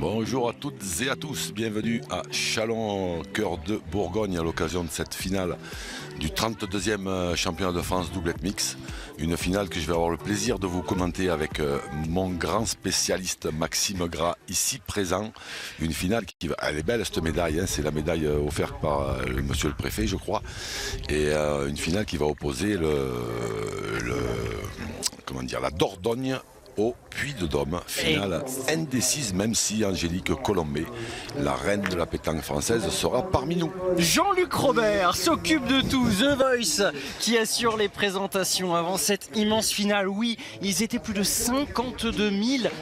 Bonjour à toutes et à tous, bienvenue à Châlons, cœur de Bourgogne, à l'occasion de cette finale du 32e championnat de France doublette mix. Une finale que je vais avoir le plaisir de vous commenter avec mon grand spécialiste Maxime Gras, ici présent. Une finale qui va, elle est belle cette médaille, hein, c'est la médaille offerte par monsieur le préfet je crois. Et une finale qui va opposer la Dordogne au Puy-de-Dôme, finale indécise, même si Angélique Colombet, la reine de la pétanque française, sera parmi nous. Jean-Luc Robert s'occupe de tout, The Voice, qui assure les présentations avant cette immense finale. Oui, ils étaient plus de 52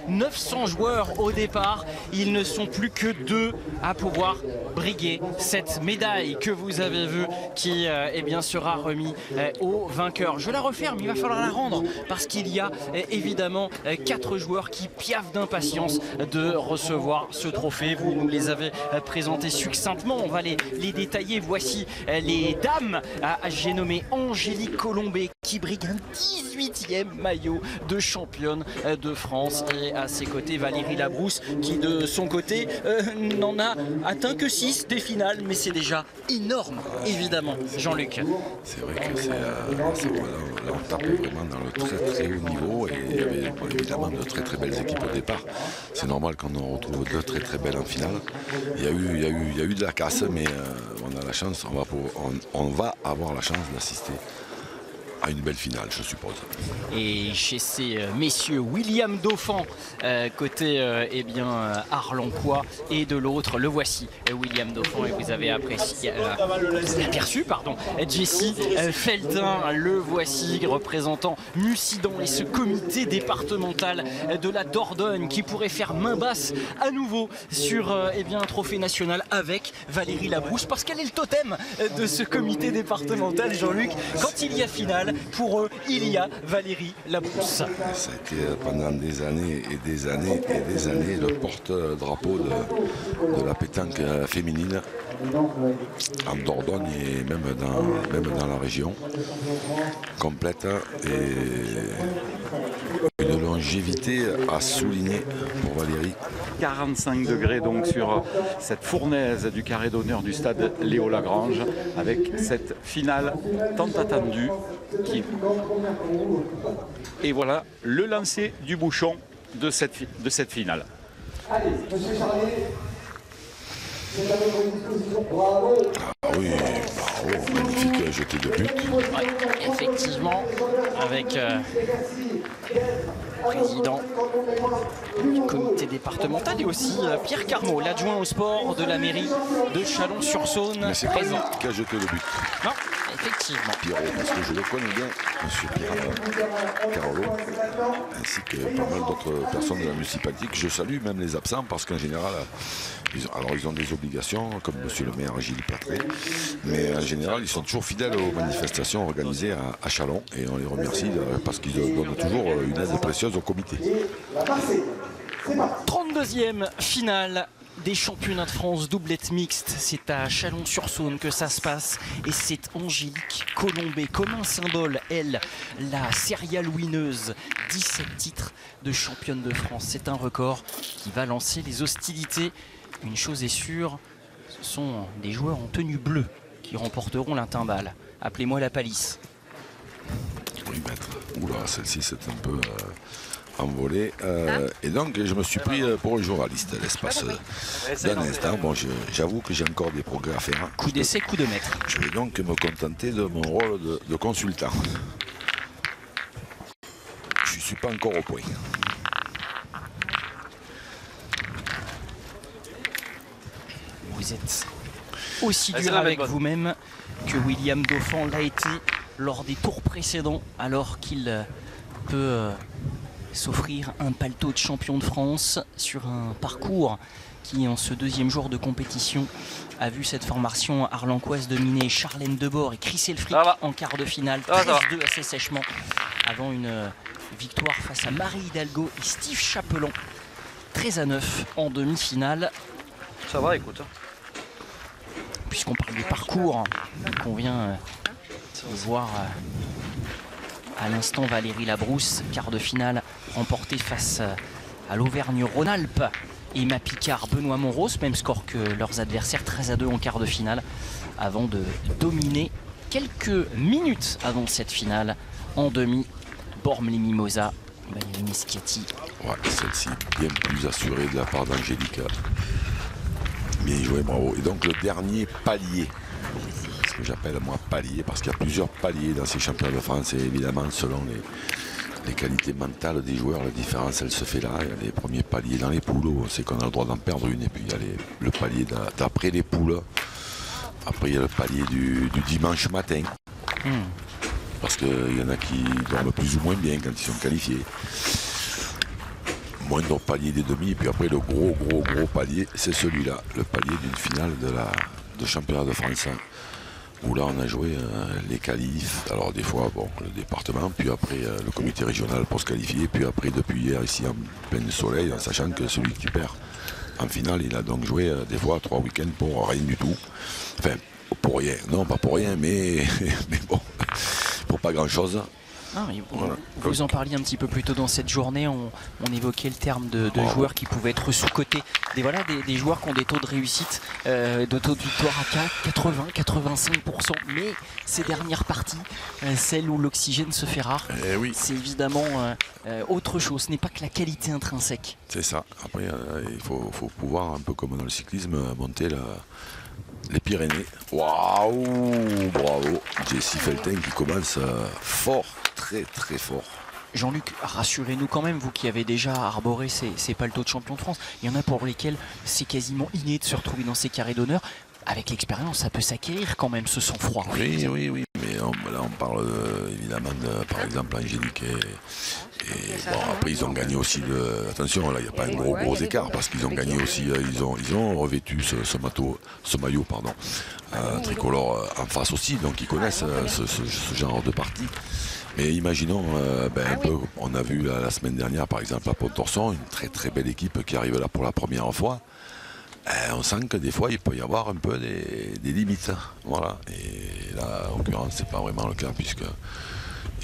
900 joueurs au départ. Ils ne sont plus que 2 à pouvoir briguer cette médaille que vous avez vue, qui sera remis au vainqueur. Je la referme, il va falloir la rendre, parce qu'il y a évidemment 4 joueurs qui piaffent d'impatience de recevoir ce trophée. Vous nous les avez présentés succinctement, on va les détailler. Voici les dames. J'ai nommé Angélique Colombet qui brigue un 18e maillot de championne de France, et à ses côtés Valérie Labrousse qui de son côté n'en a atteint que 6 des finales, mais c'est déjà énorme évidemment. Jean-Luc, c'est vrai que là on tape vraiment dans le très très haut niveau, et il y avait évidemment de très très belles équipes au départ. C'est normal qu'on en retrouve 2 très très belles en finale. Il y a eu de la casse, mais on a la chance, on va avoir la chance d'assister à une belle finale, je suppose. Et chez ces messieurs, William Dauphin côté Arlancois, et de l'autre, le voici, William Dauphin, et vous avez aperçu Jessie Feltin, le voici représentant Mussidan et ce comité départemental de la Dordogne qui pourrait faire main basse à nouveau sur un trophée national avec Valérie Labrousse, parce qu'elle est le totem de ce comité départemental. Jean-Luc, quand il y a finale, pour eux, il y a Valérie Labrousse. Ça a été pendant des années et des années et des années le porte-drapeau de la pétanque féminine en Dordogne et même dans la région complète, et une longévité à souligner pour Valérie. 45 degrés donc sur cette fournaise du carré d'honneur du stade Léo Lagrange, avec cette finale tant attendue et voilà le lancer du bouchon de cette finale. Ah oui, bravo, magnifique jeté de but. Ouais, effectivement, avec président du comité départemental et aussi Pierre Carmot, l'adjoint au sport de la mairie de Chalon-sur-Saône. Mais c'est pas lui qui a jeté le but. Non, effectivement. Pierrot, parce que je le connais bien, monsieur Pierre Carolo, ainsi que pas mal d'autres personnes de la municipalité que je salue, même les absents, parce qu'en général, ils ont des obligations, comme monsieur le maire Gilles Platré, mais en général, ils sont toujours fidèles aux manifestations organisées à Châlons, et on les remercie parce qu'ils donnent toujours une aide précieuse au comité. 32e finale des championnats de France doublette mixte, c'est à Chalon-sur-Saône que ça se passe, et c'est Angélique Colombet comme un symbole, elle, la serial winneuse, 17 titres de championne de France. C'est un record qui va lancer les hostilités. Une chose est sûre, ce sont des joueurs en tenue bleue qui remporteront la timbale. Appelez-moi la palisse. Oui, maître. Oula, celle-ci c'est un peu envolée. Et donc je me suis pris pour le journaliste l'espace d'un instant. Bon, j'avoue que j'ai encore des progrès à faire. Coup d'essai, coup de maître. Je vais donc me contenter de mon rôle de consultant. Je ne suis pas encore au point. Vous êtes aussi dur avec vous-même que William Dauphin l'a été lors des tours précédents, alors qu'il peut s'offrir un paletot de champion de France sur un parcours qui, en ce 2e jour de compétition, a vu cette formation arlancoise dominer Charlène Debord et Chris Elfric en quart de finale, 13-2 assez sèchement, avant une victoire face à Marie Hidalgo et Steve Chapelan, 13-9 en demi-finale. Ça va, écoute. Puisqu'on parle du parcours, qu'on vient de voir à l'instant Valérie Labrousse, quart de finale remportée face à l'Auvergne-Rhône-Alpes. Emma Picard, Benoît Monros, même score que leurs adversaires, 13-2 en quart de finale, avant de dominer quelques minutes avant cette finale en demi. Bormli Mimosa, Maïli Schiatti. Ouais, celle-ci bien plus assurée de la part d'Angelica. Bien joué, bravo. Et donc le dernier palier, ce que j'appelle moi palier, parce qu'il y a plusieurs paliers dans ces championnats de France, et évidemment selon les qualités mentales des joueurs, la différence elle se fait là. Il y a les premiers paliers dans les poules, on sait qu'on a le droit d'en perdre une, et puis il y a le palier d'après les poules. Après il y a le palier du dimanche matin. Parce qu'il y en a qui dorment plus ou moins bien quand ils sont qualifiés. Moindre palier des demi, et puis après le gros palier, c'est celui-là, le palier d'une finale de championnat de France, où là on a joué les qualifs, alors des fois bon, le département, puis après le comité régional pour se qualifier, puis après depuis hier ici en plein soleil, en sachant que celui qui perd en finale, il a donc joué des fois 3 week-ends pour rien du tout. Enfin, pour rien, non pas pour rien, mais bon, pour pas grand-chose. Ah, voilà. Vous en parliez un petit peu plus tôt dans cette journée, on évoquait le terme de joueurs qui pouvaient être sous-cotés. Des joueurs qui ont des taux de réussite, de taux de victoire à 80-85%. Mais ces dernières parties, celles où l'oxygène se fait rare, c'est évidemment autre chose. Ce n'est pas que la qualité intrinsèque. C'est ça. Après, il faut pouvoir, un peu comme dans le cyclisme, monter les Pyrénées. Waouh, bravo. Jessie Felten qui commence fort, très fort. Jean-Luc, rassurez-nous quand même, vous qui avez déjà arboré ces paletos de champion de France, il y en a pour lesquels c'est quasiment inné de se retrouver dans ces carrés d'honneur. Avec l'expérience, ça peut s'acquérir quand même, ce sang-froid. Oui, mais là on parle évidemment de, par exemple, Angélique et bon, après ils ont gagné aussi attention, là il n'y a pas un gros écart, parce qu'ils ont gagné aussi, ils ont revêtu ce maillot tricolore en face aussi, donc ils connaissent ce genre de partie. Mais imaginons, un peu, on a vu la semaine dernière par exemple à Pontorson, une très belle équipe qui arrive là pour la première fois. On sent que des fois il peut y avoir un peu des limites. Voilà. Et là, en l'occurrence, c'est pas vraiment le cas, puisque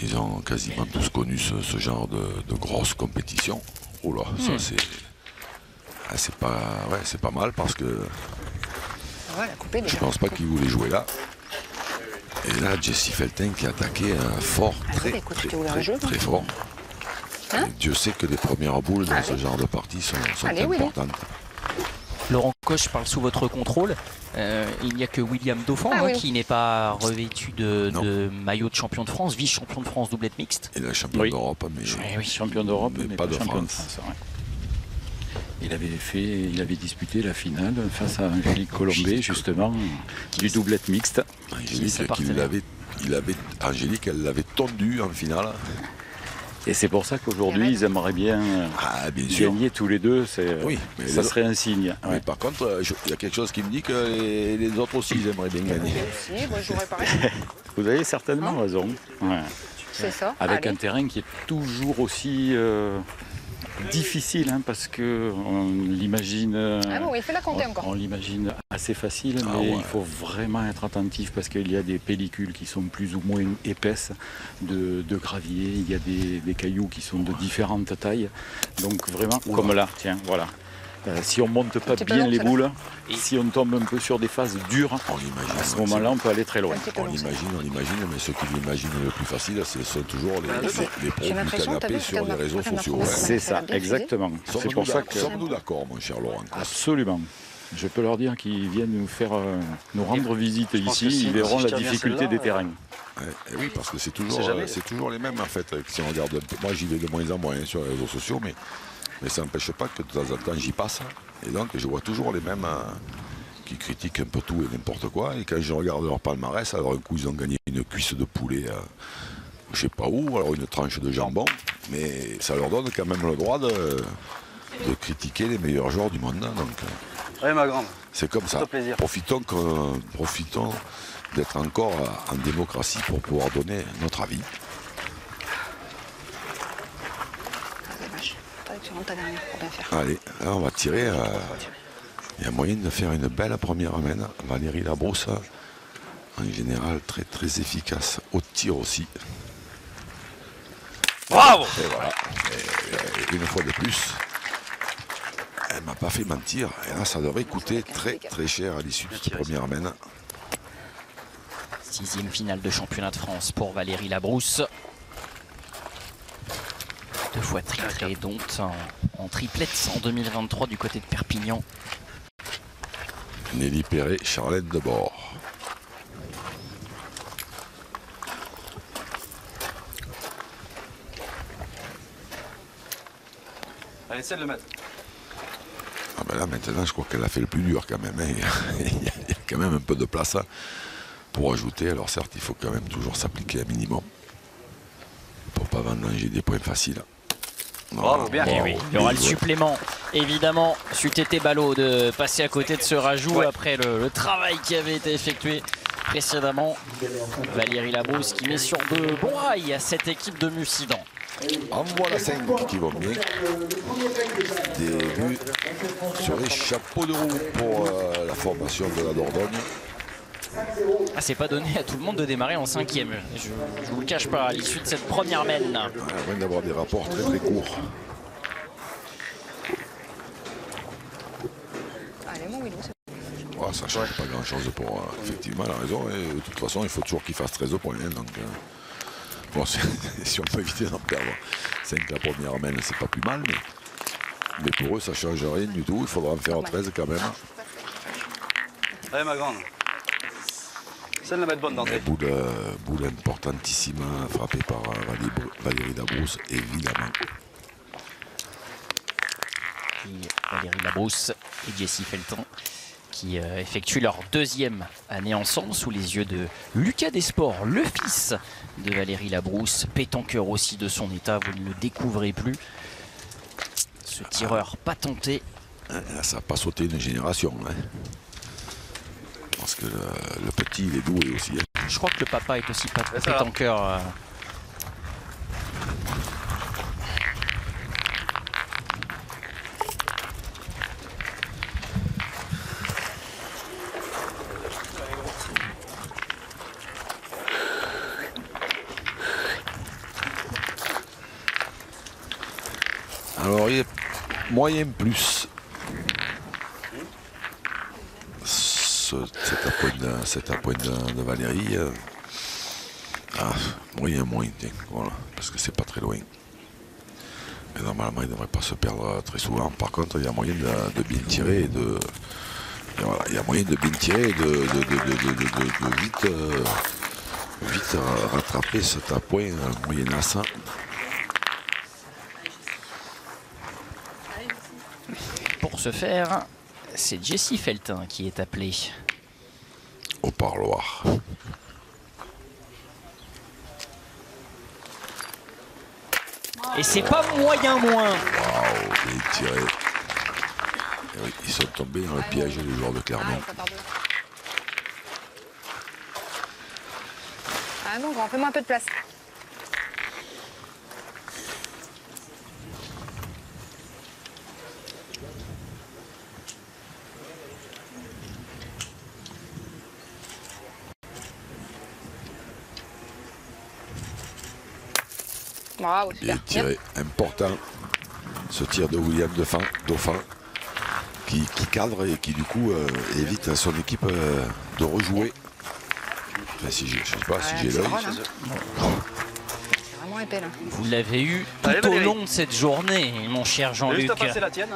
ils ont quasiment tous connu ce genre de grosse compétition. Oh là, ça c'est pas mal, parce que je pense pas qu'ils voulaient jouer là. Et là, Jessie Felten qui a attaqué fort, très fort. Dieu sait que les premières boules dans ce genre de partie sont importantes. Laurent Coche parle sous votre contrôle. Il n'y a que William Dauphin qui n'est pas revêtu de maillot de champion de France, vice-champion de France doublette mixte. Il est champion d'Europe, mais champion d'Europe, mais pas de champion France. De France. Il avait disputé la finale face à Angélique Colombet, justement, du doublette mixte. Angélique, elle l'avait tondu en finale. Et c'est pour ça qu'aujourd'hui, ils aimeraient bien gagner tous les deux. Ça serait un signe. Mais par contre, il y a quelque chose qui me dit que les autres aussi, ils aimeraient bien gagner. Moi, j'aurais pareil. Vous avez certainement raison. Ouais. C'est ça. Avec un terrain qui est toujours aussi difficile, parce que on l'imagine. Il fait la compter encore. On l'imagine assez facile, mais il faut vraiment être attentif, parce qu'il y a des pellicules qui sont plus ou moins épaisses de gravier. Il y a des cailloux qui sont de différentes tailles. Donc vraiment, comme là, tiens, voilà. Si on ne monte pas bien les boules, si on tombe un peu sur des phases dures, à ce moment-là, on peut aller très loin. On imagine, mais ceux qui l'imaginent le plus facile, ce sont toujours les pros du canapé sur les réseaux sociaux. C'est ça, exactement. C'est pour ça que... Sommes-nous d'accord, mon cher Laurent? Absolument. Je peux leur dire qu'ils viennent nous rendre visite ici, ils verront la difficulté des terrains. Oui, parce que c'est toujours les mêmes, en fait. Si on regarde, moi, j'y vais de moins en moins sur les réseaux sociaux, mais ça n'empêche pas que de temps en temps j'y passe, et donc je vois toujours les mêmes qui critiquent un peu tout et n'importe quoi. Et quand je regarde leur palmarès, alors un coup ils ont gagné une cuisse de poulet je sais pas où, alors une tranche de jambon, mais ça leur donne quand même le droit de critiquer les meilleurs joueurs du monde. Donc oui, ma grande, c'est comme ça. Profitons d'être encore en démocratie pour pouvoir donner notre avis. Tu rentres ta dernière pour bien faire. Allez, là on va tirer. Il y a moyen de faire une belle première main. Valérie Labrousse, en général très efficace au tir aussi. Bravo! Et voilà. Et une fois de plus, Elle m'a pas fait mentir. Et là, ça devrait coûter très cher à l'issue de cette première main. 6e finale de championnat de France pour Valérie Labrousse. 2 fois titrée, dont en triplette en 2023 du côté de Perpignan. Nelly Perret, Charlène Debord. Allez, essaie de le mettre. Ah ben là maintenant je crois qu'elle a fait le plus dur quand même. Hein. Il y a quand même un peu de place pour ajouter. Alors certes il faut quand même toujours s'appliquer un minimum. Pour pas vendanger des points faciles. Bravo, bien. Et oui, il y aura le supplément. Évidemment, c'eût été ballot de passer à côté de ce rajout après le travail qui avait été effectué précédemment. Valérie Labrousse qui met sur de bons rails à cette équipe de Mussidan. En voilà 5 qui vont bien. Début sur les chapeaux de roue pour la formation de la Dordogne. Ah, c'est pas donné à tout le monde de démarrer en 5e. Je vous le cache pas, à l'issue de cette première mène. À moins d'avoir des rapports très courts. Allez, mon Willou. Oh, ça ne change pas grand chose pour effectivement la raison. Et de toute façon, il faut toujours qu'il fasse 13 points. Hein, donc, bon, si on peut éviter d'en perdre 5 la première mène, c'est pas plus mal. Mais pour eux, ça ne change rien du tout. Il faudra en faire 13 quand même. Allez, ma grande. Celle-là va être bonne d'entrée. Boule importantissime frappée par Valérie Labrousse, évidemment. Valérie Labrousse et Jessie Felton qui effectuent leur 2e année ensemble sous les yeux de Lucas Desports, le fils de Valérie Labrousse, pétanqueur aussi de son état, vous ne le découvrez plus. Ce tireur patenté. Là, ça n'a pas sauté une génération. Hein. Parce que le petit, il est doué aussi. Hein. Je crois que le papa est aussi pétanqueur. Alors, il est moyen plus. Cet appoint de Valérie. Moyen, tiens, voilà, parce que c'est pas très loin. Mais normalement, il ne devrait pas se perdre très souvent. Par contre, il y a moyen de bien tirer et de. Et voilà, il y a moyen de bien tirer et de vite rattraper cet appoint moyennasse. Pour ce faire, c'est Jessie Felton qui est appelée au parloir. Et c'est pas moyen moins. Waouh, bien tiré. Et oui, ils sont tombés dans le piège des joueurs de Clermont. Ah non, grand, fais-moi un peu de place. Bravo, super. Bien tiré, important. Ce tir de William Dauphin qui cadre et qui du coup évite à son équipe de rejouer. Enfin, si je sais pas si j'ai l'œil. C'est vraiment épais là. Vous l'avez eu Allez, tout au Valérie. long de cette journée, mon cher Jean-Luc. Juste à passer la tienne.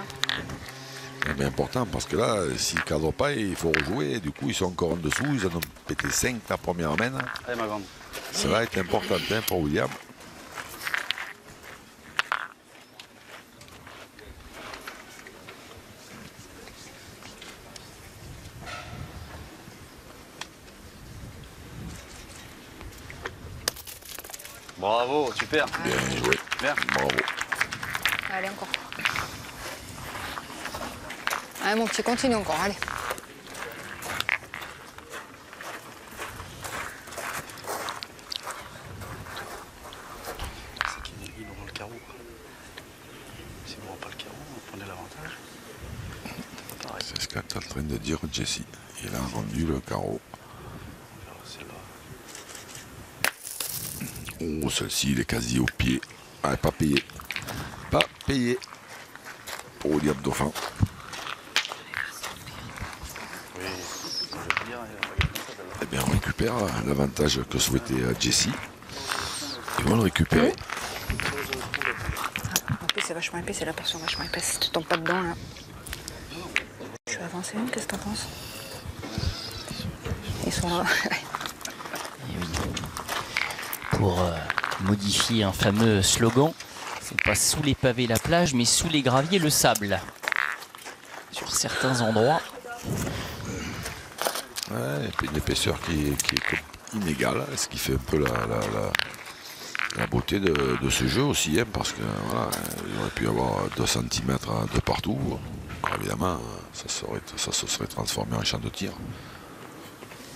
C'est bien important parce que là, s'ils ne cadrent pas, il faut rejouer. Du coup, ils sont encore en dessous. Ils en ont pété 5 la première mène. Allez, ma grande. Ça va être important hein, pour William. Bravo, super. Bien joué. Bien. Bravo. Allez, encore. Allez, mon petit, continue encore, allez. C'est qu'ils auront le carreau. S'ils n'auront pas le carreau, on prenait l'avantage. C'est pas pareil. C'est ce qu'elle est en train de dire Jessie. Il a rendu le carreau. Oh, celle-ci, il est quasi au pied. Ah, pas payé. Pas payé pour William Dauphin. Et on récupère l'avantage que souhaitait Jessie. Ils vont le récupérer. En plus, c'est vachement épais, c'est la portion vachement épaisse. Tu tombes pas dedans, là. Je vais avancer, qu'est-ce que t'en penses? Ils sont là. Et oui. Pour modifier un fameux slogan, c'est pas sous les pavés la plage, mais sous les graviers le sable. Sur certains endroits. Ouais, une épaisseur qui est inégale, ce qui fait un peu la beauté de ce jeu aussi, hein, parce que voilà, il aurait pu y avoir 2 cm de partout. Alors évidemment, ça se serait transformé en champ de tir.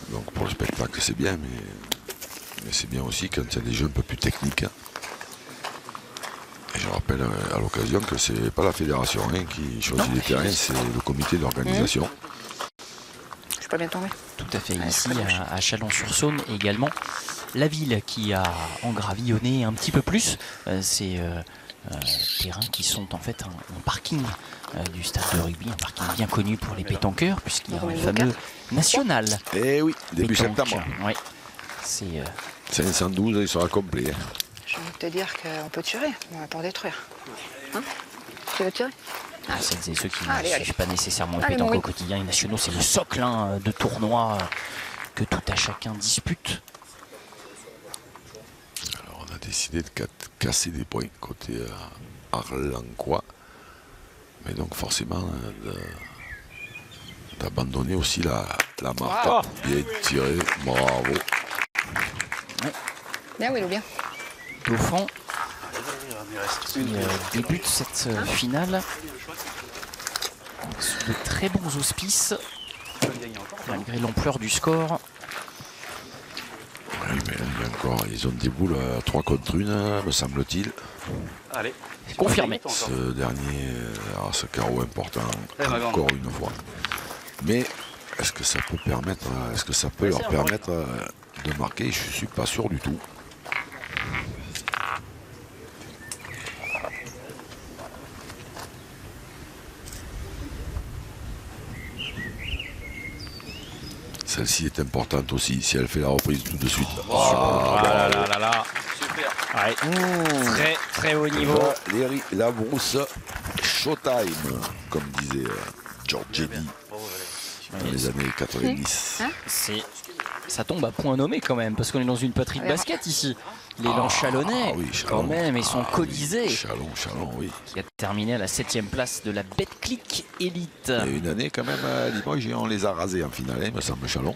Donc pour le spectacle, c'est bien, mais c'est bien aussi quand il y a des jeux un peu plus techniques. Hein. Et je rappelle à l'occasion que c'est pas la fédération qui choisit les terrains, c'est le comité d'organisation. Je suis pas bien tombé. Tout à fait, ici à Chalon-sur-Saône également. La ville qui a engravillonné un petit peu plus ces terrains qui sont en fait un parking du stade de rugby, un parking bien connu pour les pétanqueurs, puisqu'il y a le fameux national. Eh oui, début pétanque. septembre. Ouais. C'est 512, il sera complet. J'ai envie de te dire qu'on peut tirer, on va pas en détruire. Hein? Tu veux tirer? celles et ceux qui Allez, ne allez. suivent pas nécessairement le Allez, pétanque mon au quotidien. Les nationaux, c'est le socle de tournois que tout à chacun dispute. Alors on a décidé de casser des points côté Arlancois, mais donc forcément d'abandonner aussi la marque. Wow. Bien tiré, bravo. Bien, oui, bien. Dauphin qui débute cette finale sous de très bons auspices, malgré l'ampleur du score. Oui, mais il y a encore, ils ont des boules à 3 contre 1, me semble-t-il. Allez. Confirmé. Ce dernier, ce carreau important, ma grande. encore une fois. Mais est-ce que ça peut permettre, est-ce que ça peut leur permettre de marquer? Je suis pas sûr du tout. Celle-ci est importante aussi, si elle fait la reprise tout de suite. Ah là là là. Super. Ouais. Très très haut niveau. Valérie Labrousse, Showtime, comme disait Giorgetti dans les années 90. Ça tombe à point nommé quand même, parce qu'on est dans une patrie de basket ici. Les Lens Chalonnais, oui, quand même, ils sont oui, codisés. Chalon, oui. Qui a terminé à la 7e place de la Betclic Elite. Il y a une année quand même à Limoges, on les a rasés en finale, il me semble, Chalon.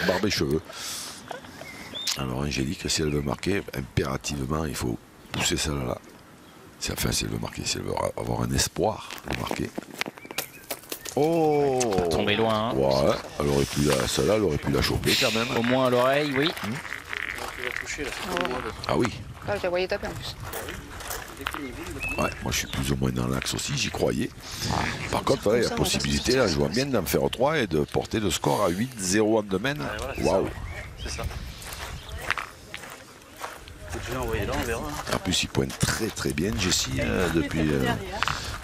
Barbe et cheveux. Alors Angélique, si elle veut marquer, impérativement, il faut pousser celle-là. Enfin, si elle veut marquer, si elle veut avoir un espoir de marquer. Oh, Tombé loin. Hein. Ouais, celle-là, elle aurait pu la choper quand même. Au moins à l'oreille, oui. Ah oui. Là, je la voyais taper en plus. Ouais, moi je suis plus ou moins dans l'axe aussi, j'y croyais. Par contre, voilà, il y a la possibilité, là, je vois bien d'en faire 3 et de porter le score à 8-0 en domaine. Waouh. C'est ça. Je vais envoyer là, on verra. En plus, il pointe très très bien, Jessie, depuis.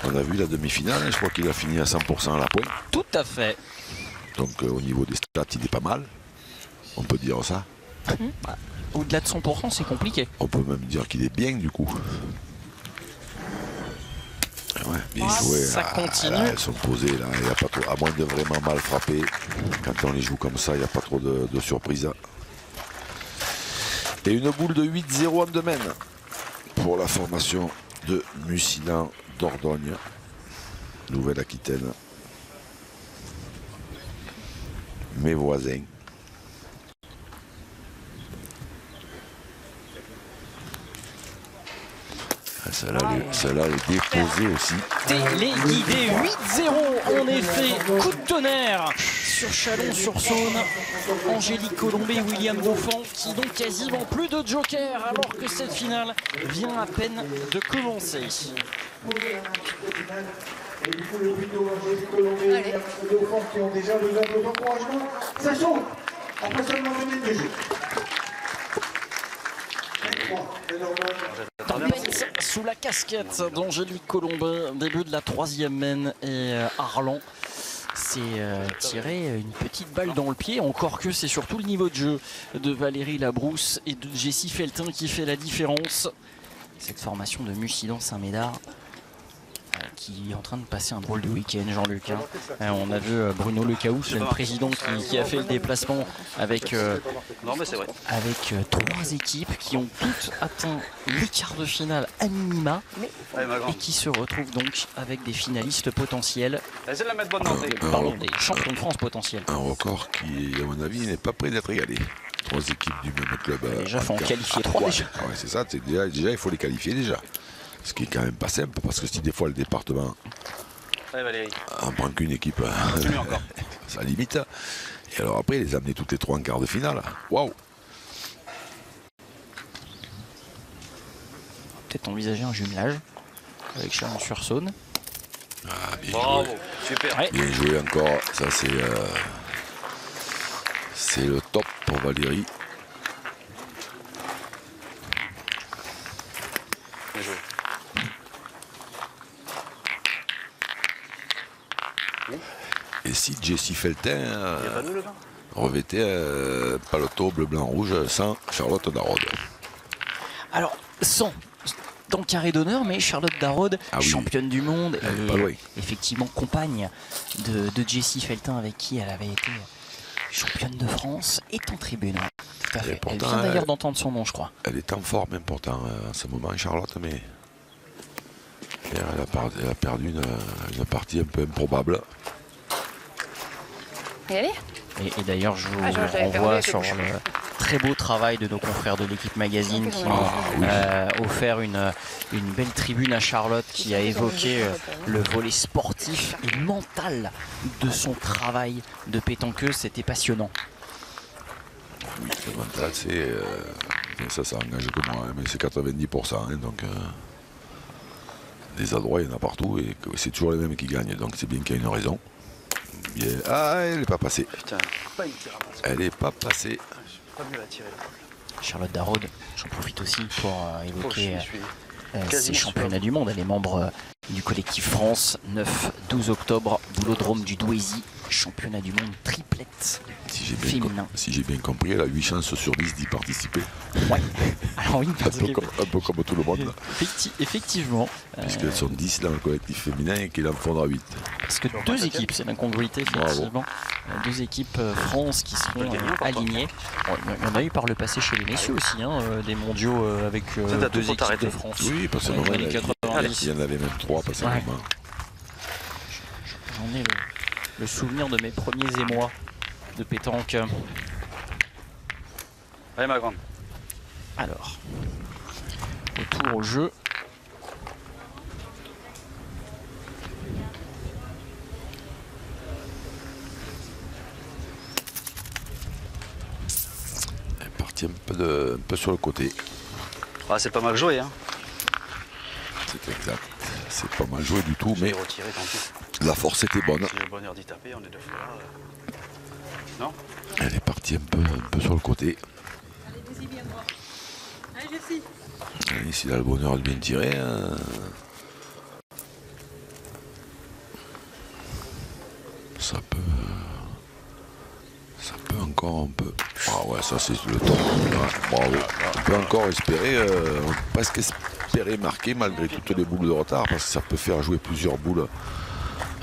On a vu la demi-finale, je crois qu'il a fini à 100% à la pointe. Tout à fait. Donc au niveau des stats, il est pas mal. On peut dire ça. Au-delà de 100%, c'est compliqué. On peut même dire qu'il est bien du coup. Ouais, bien joué. Ça continue. Là, elles sont posées là, il y a pas trop, à moins de vraiment mal frapper. Quand on les joue comme ça, il n'y a pas trop de surprises. Et une boule de 8-0 en domaine pour la formation de Mucilan Dordogne, Nouvelle-Aquitaine. Mes voisins. Celle-là est déposée aussi. Téléguidé 8-0 en effet. Coup de tonnerre sur Chalon-sur-Saône. Angélique Colombet, William Dauphin qui n'ont quasiment plus de joker alors que cette finale vient à peine de commencer. Et du coup, le but d'Angélique Colombet et Dauphin qui ont déjà besoin de l'encouragement. Ça chauffe après seulement 2 minutes de jeu. Tempête sous la casquette d'Angélique Colombet, début de la 3e mène et Arlan s'est tiré une petite balle dans le pied. Encore que c'est surtout le niveau de jeu de Valérie Labrousse et de Jessie Feltin qui fait la différence. Cette formation de Mussidan Saint-Médard qui est en train de passer un drôle de week-end, Jean-Luc. On a vu Bruno Lecaous, le président, qui a fait le déplacement avec 3 équipes qui ont toutes atteint les quarts de finale à minima et qui se retrouvent donc avec des finalistes potentiels. Pardon, des champions de France potentiels. Un record qui, à mon avis, n'est pas prêt d'être égalé. 3 équipes du même club. Déjà, il faut en qualifier 3 déjà. Ouais, c'est ça, déjà, il faut les qualifier déjà. Ce qui est quand même pas simple, parce que si des fois le département en prend qu'une équipe, ça limite. Et alors après, les amener toutes les 3 en quart de finale. Waouh! Peut-être envisager un jumelage avec Chalon-sur-Saône. Ah, bien Bravo, joué. super. Ouais. Bien joué encore. Ça, c'est le top pour Valérie. Bien joué. Et si Jessie Feltin revêtait paletot bleu, blanc, rouge sans Charlotte Darod. Alors, sans dans le carré d'honneur, mais Charlotte Darod, championne du monde, et effectivement compagne de Jessie Feltin, avec qui elle avait été championne de France, est en tribune. Tout à fait. Elle vient d'ailleurs d'entendre son nom, je crois. Elle est en forme important à ce moment, Charlotte, mais elle a perdu une partie un peu improbable. Et d'ailleurs, je vous renvoie sur le très beau travail de nos confrères de l'équipe magazine qui ont offert une belle tribune à Charlotte, qui a évoqué le volet sportif et mental de son travail de pétanqueuse. C'était passionnant. Oui, le mental, ça engage que moi, mais c'est 90%. Hein, donc, des adroits, il y en a partout et c'est toujours les mêmes qui gagnent. Donc, c'est bien qu'il y ait une raison. Bien. Ah, elle n'est pas passée. Putain, elle n'est pas passée. Pas mieux la tirer. Charlotte Darod, j'en profite aussi pour évoquer ces championnats du monde. Elle est membre du collectif France, 9-12 octobre, Boulodrome du Douaisis, championnat du monde triplette féminin. Si j'ai bien compris, elle a 8 chances sur 10 d'y participer. Ouais, alors oui, un peu comme tout le monde. Effectivement. Puisqu'elles sont 10 dans le collectif féminin et qu'il en faudra 8. Parce que 2 équipes, c'est l'incongruité, effectivement. 2 équipes France qui seront alignées. Il y en a eu par le passé chez les messieurs aussi, des mondiaux avec 2 équipes de France. Oui, parce que il y en avait même 3 passés à moment. J'en ai le souvenir de mes premiers émois de pétanque. Allez, ma grande. Alors, retour au jeu. Elle est partie un peu sur le côté. Ah, c'est pas mal joué, hein. C'est exact. C'est pas mal joué du tout, mais retiré, tant pis. La force était bonne. Si j'ai le bonheur d'y taper, on est 2 fois là. Non? Elle est partie un peu sur le côté. Allez, vas-y, viens voir. Allez, Jessie. Ici, il a le bonheur de bien tirer. Ça peut encore un peu. Ah ouais, ça c'est le temps. Bravo. On peut encore espérer, presque espérer marquer malgré toutes les boules de retard, parce que ça peut faire jouer plusieurs boules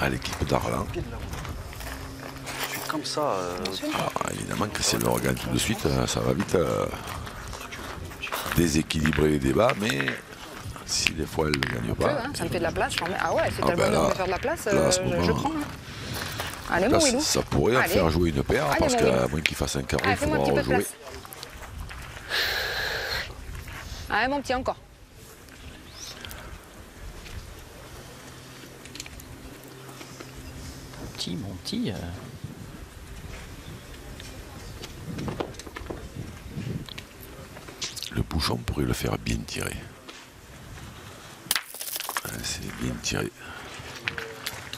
à l'équipe d'Arlin. Je suis comme ça. Évidemment que si elle le regagne tout de suite, ça va vite déséquilibrer les débats, mais si des fois elle ne gagne pas. Ça me fait de la place. Ah ouais, si t'as le bonheur de faire de la place, je prends. Allez, là, mon Willou. ça pourrait en faire jouer une paire, allez, parce qu'à moins qu'il fasse un carreau, il faudra rejouer. Allez, mon petit, encore. Mon petit. Le bouchon pourrait le faire bien tirer. C'est bien tiré.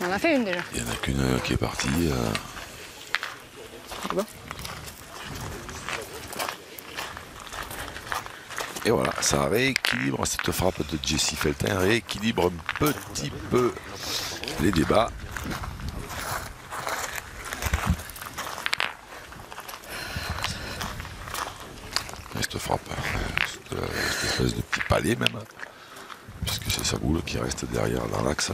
On en a fait une déjà. Il n'y en a qu'une qui est partie. Bon. Et voilà, ça rééquilibre, cette frappe de Jessie Feltin rééquilibre un petit peu les débats. frappe. Cette espèce de petit palais même. Puisque c'est sa boule qui reste derrière dans l'axe.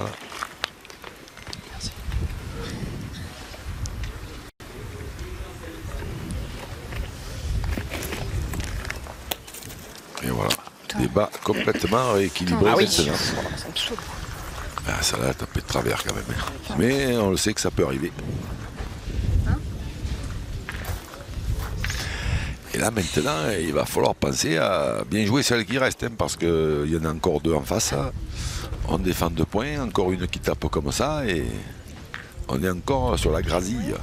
Et voilà. Débat complètement rééquilibré maintenant. Ça me saoule. Ah, ça l'a tapé de travers quand même. Mais on le sait que ça peut arriver. Et là maintenant, il va falloir penser à bien jouer celle qui reste, hein, parce qu'il y en a encore 2 en face. On défend 2 points, encore une qui tape comme ça, et on est encore sur la grasille.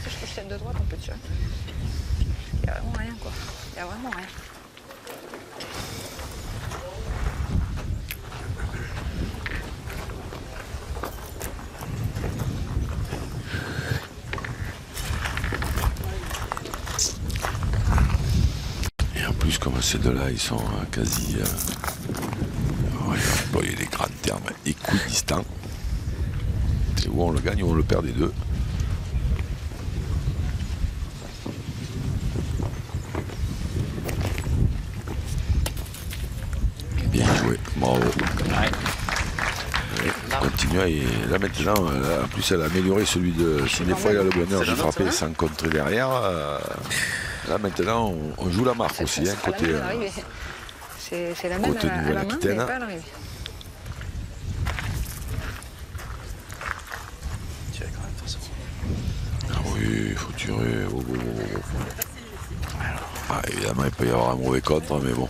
Si je celle de droite, on peut tirer. Il n'y a vraiment rien, quoi. Il n'y a vraiment rien. Comme ces deux-là, ils sont quasi... on va employer les grands termes équidistants. C'est où on le gagne ou on le perd des deux. Bien joué, bravo. Continue, et là maintenant, là, en plus elle a amélioré celui de... Si des fois il a le bonheur de frapper sans contrer derrière... Là maintenant on joue la marque aussi, hein, côté c'est la même côté à la main, mais pas à l'arrivée. Tirer quand même, de toute façon. Ah oui, il faut tirer. Ah, évidemment il peut y avoir un mauvais contre, mais bon.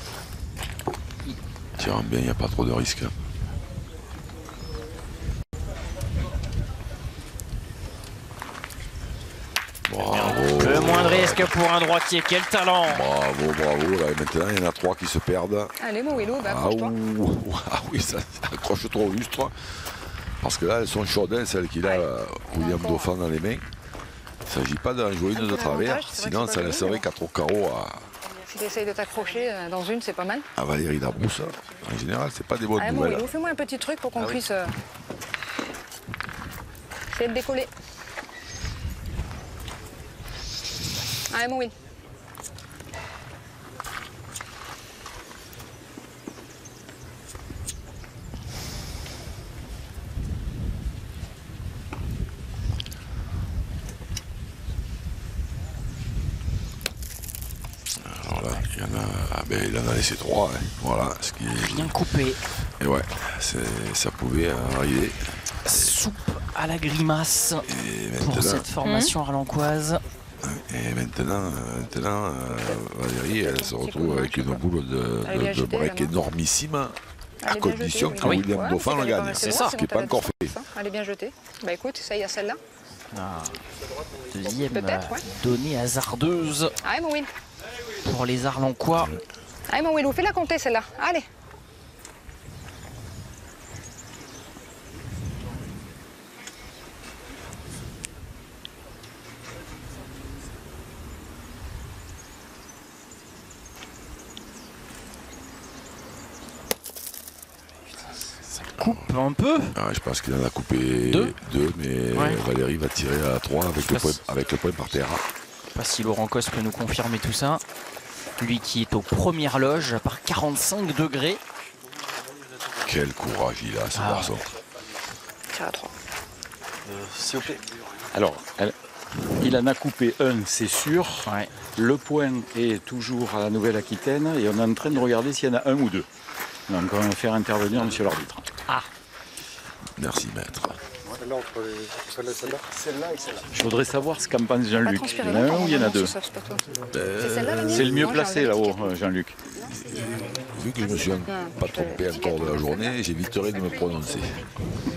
Tirant bien, il n'y a pas trop de risques. Bravo. Le moins de risque pour un droitier, quel talent! Bravo, bravo. Là, maintenant, il y en a 3 qui se perdent. Allez, mon Willow, bah, accroche-toi. Ah oui, ça accroche trop au lustre. Parce que là, elles sont chaudes, hein, celles qu'il a, William Dauphin dans les mains. Il ne s'agit pas d'en jouer une de travers, sinon ça laisserait 4 au carreau Si tu essayes de t'accrocher dans une, c'est pas mal. à Valérie Labrousse. En général, c'est pas des bonnes Allez, mon nouvelles. Willow, fais-moi un petit truc pour qu'on puisse essayer de décoller. Allez, mon Will. Alors là, il en a laissé 3. Hein. Voilà, ce qui est... Bien coupé. Et ouais, ça pouvait arriver. Soupe à la grimace Et pour maintenant, cette formation arlancoise. Valérie, elle se retrouve avec une boule de break énormissime, à condition que William Dauphin le gagne. C'est ça. Ce qui n'est pas encore fait. Elle est bien jetée. Bah écoute, ça y a celle-là. Deuxième Peut-être, ouais. donnée hasardeuse Allez, mon Will. pour les Arlancois. Allez, mon Willou, fais-la compter celle-là. Allez. Coupe un peu. Ah, je pense qu'il en a coupé 2, mais ouais. Valérie va tirer à 3 avec le point par terre. Je sais pas si Laurent Cos peut nous confirmer tout ça. Lui qui est aux premières loges par 45 degrés. Quel courage il a, ce garçon. Tire à 3. S'il vous plaît. Alors, il en a coupé un, c'est sûr. Ouais. Le point est toujours à la Nouvelle-Aquitaine et on est en train de regarder s'il y en a un ou 2. Donc on va faire intervenir monsieur l'arbitre. Ah. Merci, maître. Celle-là, entre celle-là et celle-là. Celle-là et celle-là. Je voudrais savoir ce qu'en pense Jean-Luc. Il y en a un ou il y en a 2? C'est le mieux placé là-haut, Jean-Luc. Vu que je me suis pas trompé encore de la journée, j'éviterai de me prononcer.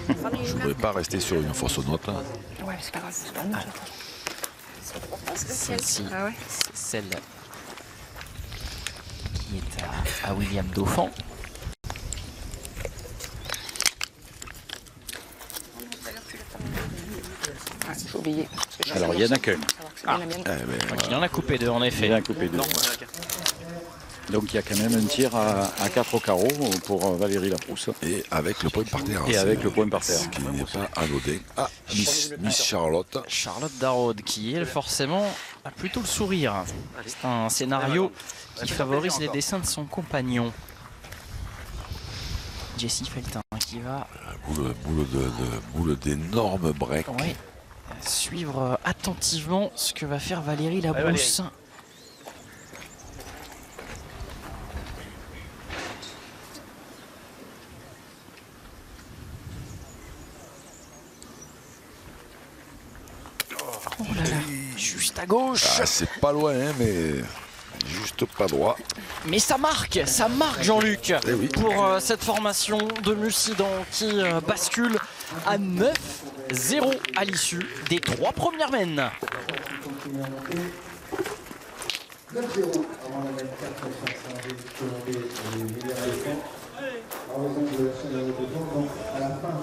Je ne voudrais pas rester sur une fausse note. Ouais, mais c'est pas grave, c'est pas nous. Celle-ci, Ah ouais. c'est celle qui est à William Dauphin. Ah, j'ai oublié. Alors il y en a qu'un. Il en a coupé 2 en effet. Il y en a coupé 2. Donc il y a quand même un tir à 4 au carreau pour Valérie Laprousse. Et avec le point par terre. Et avec le point par terre. Ce qui n'est pas anodin. Ah, Miss Charlotte. Charlotte Darraude qui, elle, forcément, a plutôt le sourire. C'est un scénario qui favorise les dessins de son compagnon. Jessie Feltin qui va Boule d'énormes breaks. ouais, suivre attentivement ce que va faire Valérie Labrousse. Oh là là, juste à gauche. Ah, c'est pas loin, hein, mais juste pas droit. Mais ça marque Jean-Luc Eh oui. pour cette formation de Mussidan qui bascule à 9-0 à l'issue des 3 premières mènes. 9-0 avant la 24 500 en raison de la chaleur de temps, donc à la fin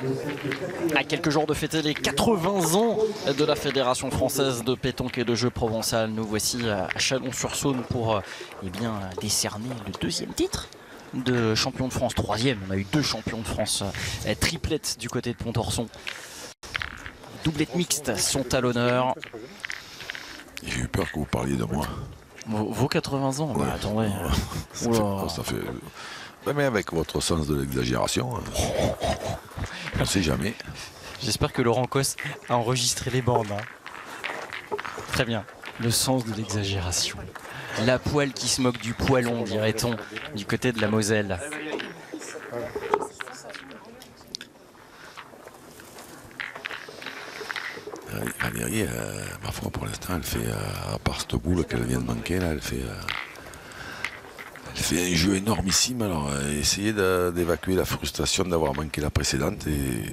de cette quatrième. À quelques jours de fêter les 80 ans de la Fédération française de pétanque et de jeux provençal, nous voici à Chalon-sur-Saône pour eh bien, décerner le 2e titre de champion de France, 3e. On a eu 2 champions de France, triplette du côté de Pontorson. Doublette mixte sont à l'honneur. J'ai eu peur que vous parliez de moi. Vos 80 ans, Ouais. bah, attendez. Ça fait... Mais avec votre sens de l'exagération, on ne sait jamais. J'espère que Laurent Cos a enregistré les bandes. Hein. Très bien. Le sens de l'exagération. La poêle qui se moque du poêlon, dirait-on, du côté de la Moselle. Valérie, ma foi, pour l'instant, elle fait, à part cette boule qu'elle vient de manquer, là, elle fait un jeu énormissime. Alors, essayer d'évacuer la frustration d'avoir manqué la précédente et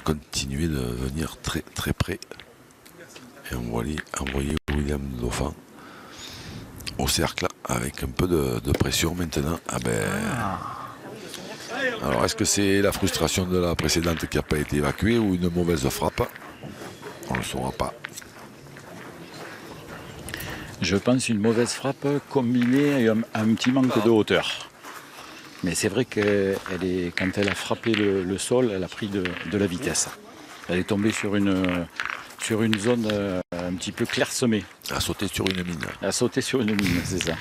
continuer de venir très très près. Et envoyer William Dauphin au cercle avec un peu de pression maintenant. Ah ben. Alors, est-ce que c'est la frustration de la précédente qui n'a pas été évacuée ou une mauvaise frappe? On ne le saura pas. Je pense une mauvaise frappe combinée à un petit manque de hauteur. Mais c'est vrai que quand elle a frappé le sol, elle a pris de la vitesse. Elle est tombée sur une zone un petit peu clairsemée. À sauter sur une mine. Elle a sauté sur une mine, c'est ça.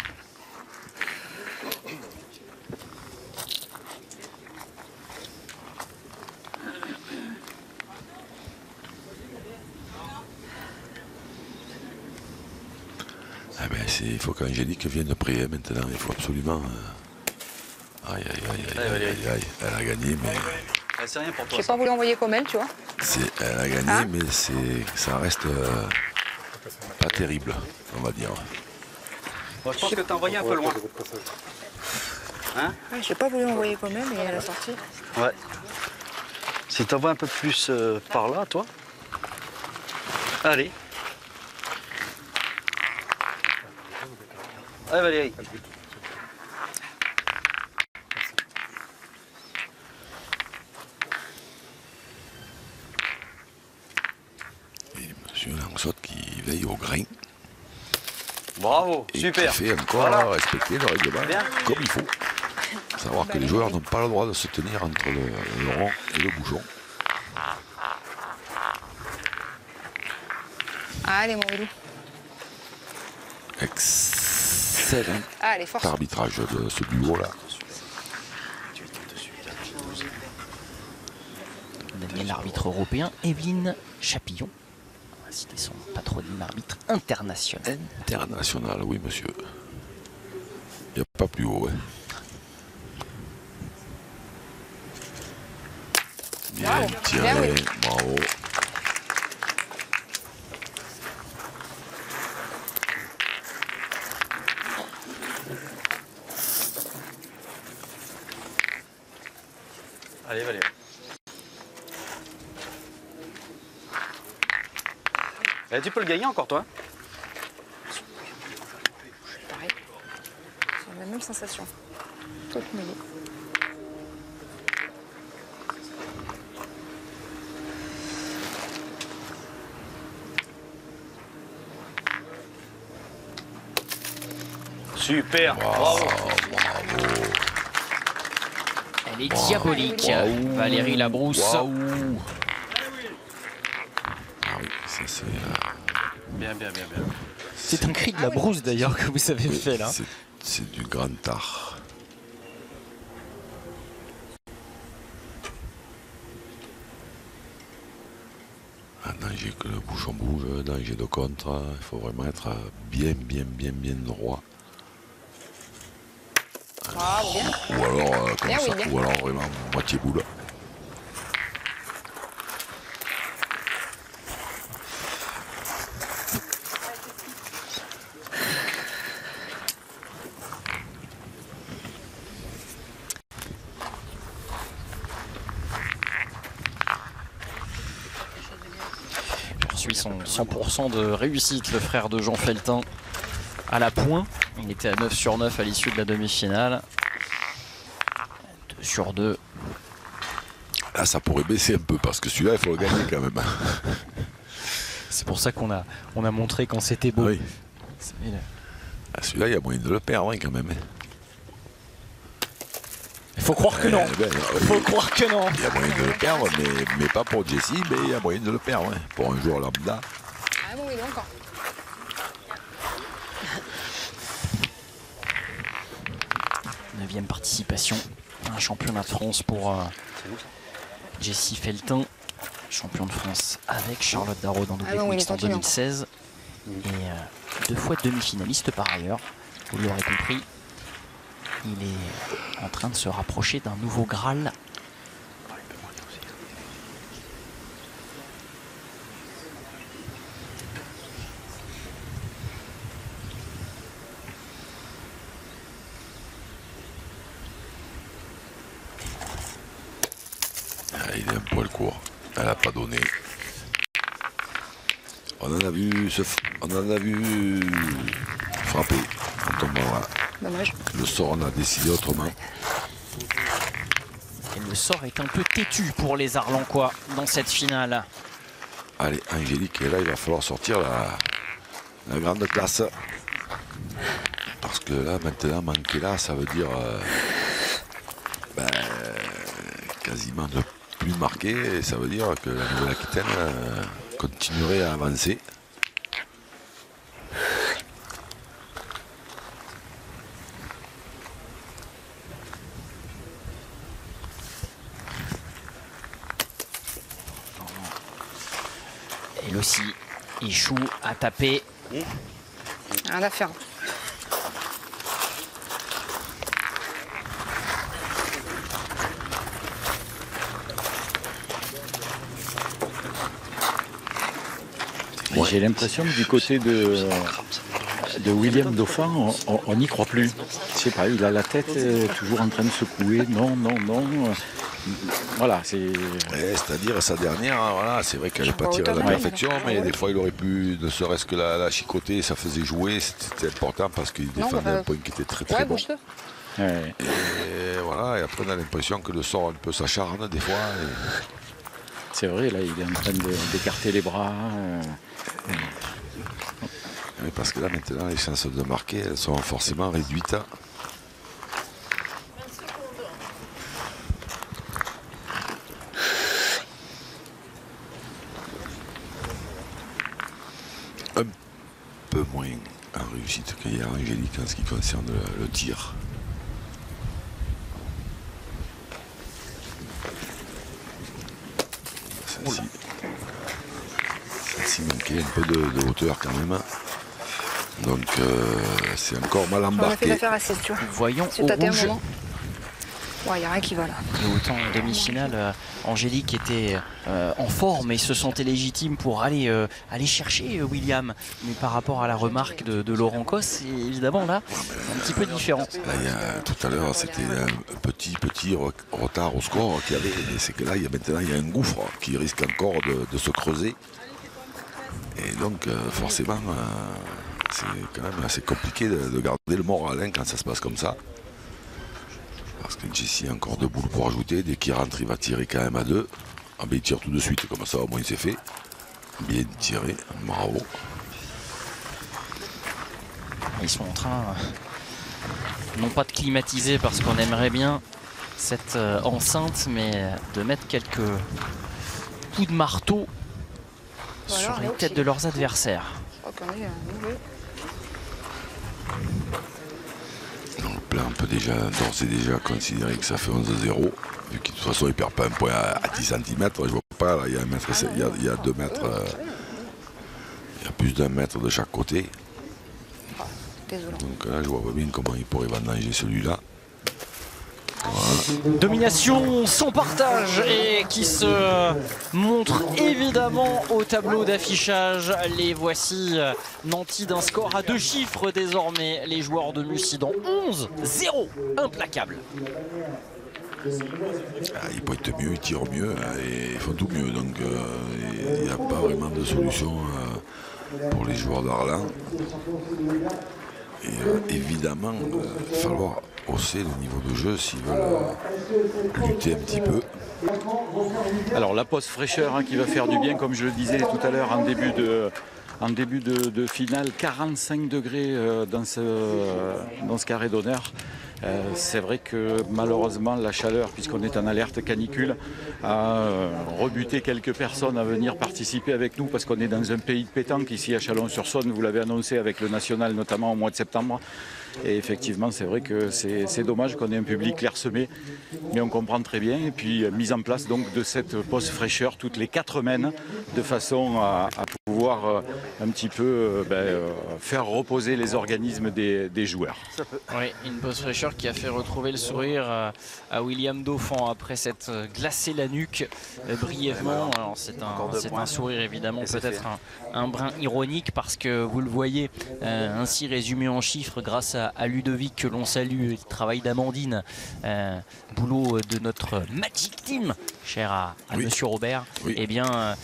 Ah ben il faut qu'Angélique vienne prier maintenant. Il faut absolument. Aïe. Elle a gagné, mais. C'est rien pour toi. J'ai pas voulu envoyer comme elle, tu vois. Elle a gagné, mais ça reste pas terrible, on va dire. Bon, je pense que t'as envoyé un peu loin. Hein? Ouais, j'ai pas voulu envoyer comme elle et elle a sorti. Ouais. Si t'envoies un peu plus par là, toi. Allez. Allez Valérie. Et monsieur Langsot qui veille au grain. Bravo, Et super. qui fait encore respecter le règlement comme il faut. Savoir que les joueurs n'ont pas le droit de se tenir entre le rond et le bouchon. Allez, mon Wilou. Excellent Allez, force. arbitrage de ce duo-là. Daniel, l'arbitre européen, Evelyne Chapillon. On va citer son patronyme, arbitre international. International, oui monsieur. Il n'y a pas plus haut. Hein. Bien Bravo. tiré, Bien oui. bravo. Allez Valérie. Tu peux le gagner encore toi. Pareil. C'est la même sensation. Toute mêlée. Super. Bravo. Elle est diabolique, Valérie Labrousse. Ah oui, ça c'est... Bien. C'est un cri de Labrousse d'ailleurs que vous avez fait là. C'est du grand art. Danger que le bouchon bouge, danger de contre, il faut vraiment être bien droit. Ah, bien. Ou alors comme Bien, ça, oui, bien. ou alors vraiment moitié boule. Poursuit son 100% de réussite, le frère de Jean Feltin à la pointe. Il était à 9 sur 9 à l'issue de la demi-finale. 2 sur 2. Là ça pourrait baisser un peu parce que celui-là il faut le gagner quand même. C'est pour ça qu'on a montré quand c'était beau. Oui. Celui-là il y a moyen de le perdre quand même. Il faut croire que non. Faut croire que non. Il y a moyen de le perdre, mais pas pour Jessie, mais il y a moyen de le perdre. Pour un joueur lambda. Ah bon, oui, encore. Neuvième participation à un championnat de France pour Jessie Feltin, champion de France avec Charlotte Darrow dans double mixte en 2016 et 2 fois demi-finaliste par ailleurs. Vous l'aurez compris, il est en train de se rapprocher d'un nouveau Graal. Il est un poil court. Elle n'a pas donné. On en a vu frapper. Quand on va... Dommage. Le sort en a décidé autrement. Et le sort est un peu têtu pour les Arlencois dans cette finale. Allez, Angélique, et là il va falloir sortir la grande classe. Parce que là maintenant manquer là ça veut dire quasiment ne plus marquer. Et ça veut dire que la Nouvelle-Aquitaine continuerait à avancer. Et aussi échoue à taper. Rien à faire. J'ai l'impression que du côté de William Dauphin, on n'y croit plus. Je sais pas, il a la tête toujours en train de secouer. Non. Voilà, c'est... C'est-à-dire sa dernière, voilà, c'est vrai qu'elle n'est pas tirée à la perfection, mais des fois il aurait pu, ne serait-ce que la chicoter, ça faisait jouer, c'était important parce qu'il défendait un point qui était très bon. Ouais. Et voilà, et après on a l'impression que le sort un peu s'acharne des fois. C'est vrai, là il est en train d'écarter les bras. Oui, parce que là maintenant les chances de marquer, elles sont forcément réduites. Un peu moins en réussite qu'hier Angélique en ce qui concerne le tir. Celle-ci manquait un peu de hauteur quand même. Donc c'est encore mal embarqué. On a fait l'affaire assise, tu vois. Voyons C'est au tâté un rouge. moment. Ouais, il n'y a rien qui va là. Et autant en demi-finale, Angélique était en forme et se sentait légitime pour aller chercher William. Mais par rapport à la remarque de Laurent Cos, évidemment là, c'est un petit peu différent. Là, tout à l'heure, c'était un petit retard au score qu'il y avait. Et c'est que là, maintenant, il y a un gouffre qui risque encore de se creuser. Et donc, forcément, c'est quand même assez compliqué de garder le moral quand ça se passe comme ça. Parce que Jessie a encore 2 boules pour ajouter. Dès qu'il rentre, il va tirer quand même à 2. Ah ben il tire tout de suite, comme ça au moins c'est fait. Bien tiré, bravo. Ils sont en train non pas de climatiser parce qu'on aimerait bien cette enceinte, mais de mettre quelques coups de marteau sur les têtes de leurs adversaires. Je crois qu'on est mauvais. Le plein peut déjà d'ores et déjà considérer que ça fait 11-0. Vu que de toute façon il perd pas un point à 10 cm, je vois pas, là, il y a 1 mètre, il y a 2 mètres, il y a plus d'1 mètre de chaque côté. Désolé. Donc là je vois pas bien comment il pourrait vendanger celui-là. Voilà. Domination sans partage et qui se montre évidemment au tableau d'affichage. Les voici nantis d'un score à 2 chiffres désormais. Les joueurs de Mussidan 11-0, implacable. Ils pointent mieux, ils tirent mieux et ils font tout mieux. Donc il n'y a pas vraiment de solution pour les joueurs d'Arlan. Et évidemment, il va falloir hausser le niveau de jeu s'ils veulent lutter un petit peu. Alors la pause fraîcheur qui va faire du bien, comme je le disais tout à l'heure en début de finale, 45 degrés dans ce carré d'honneur. C'est vrai que malheureusement la chaleur, puisqu'on est en alerte canicule, a rebuté quelques personnes à venir participer avec nous parce qu'on est dans un pays de pétanque ici à Chalon-sur-Saône, vous l'avez annoncé avec le national notamment au mois de septembre. Et effectivement c'est vrai que c'est dommage qu'on ait un public clairsemé, mais on comprend très bien. Et puis mise en place donc de cette pause fraîcheur toutes les 4 semaines de façon à pouvoir un petit peu faire reposer les organismes des joueurs. Oui, une pause fraîcheur qui a fait retrouver le sourire à William Dauphin après s'être glacé la nuque brièvement. Alors c'est un sourire évidemment peut-être un brin ironique parce que vous le voyez ainsi résumé en chiffres grâce à Ludovic que l'on salue, le travail d'Amandine, boulot de notre Magic Team, cher à Monsieur Robert. Oui. Eh bien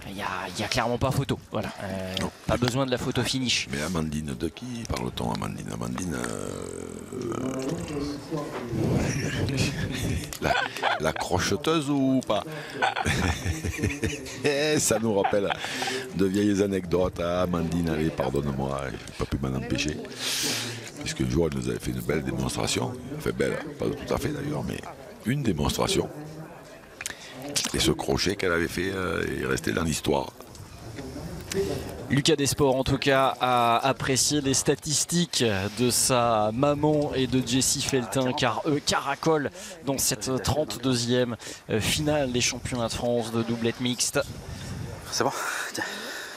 il n'y a clairement pas photo, voilà. Pas besoin de la photo finish. Mais Amandine, de qui parle-t-on? Amandine, la crocheteuse ou pas? Ça nous rappelle de vieilles anecdotes à Amandine. Allez, pardonne-moi, je n'ai pas pu m'en empêcher. Puisqu'un jour, elle nous avait fait une belle démonstration. Enfin, belle, pas tout à fait d'ailleurs, mais une démonstration. Et ce crochet qu'elle avait fait est resté dans l'histoire. Lucas Desports en tout cas a apprécié les statistiques de sa maman et de Jessie Feltin car eux caracolent dans cette 32e finale des championnats de France de doublette mixte. C'est bon? Tiens,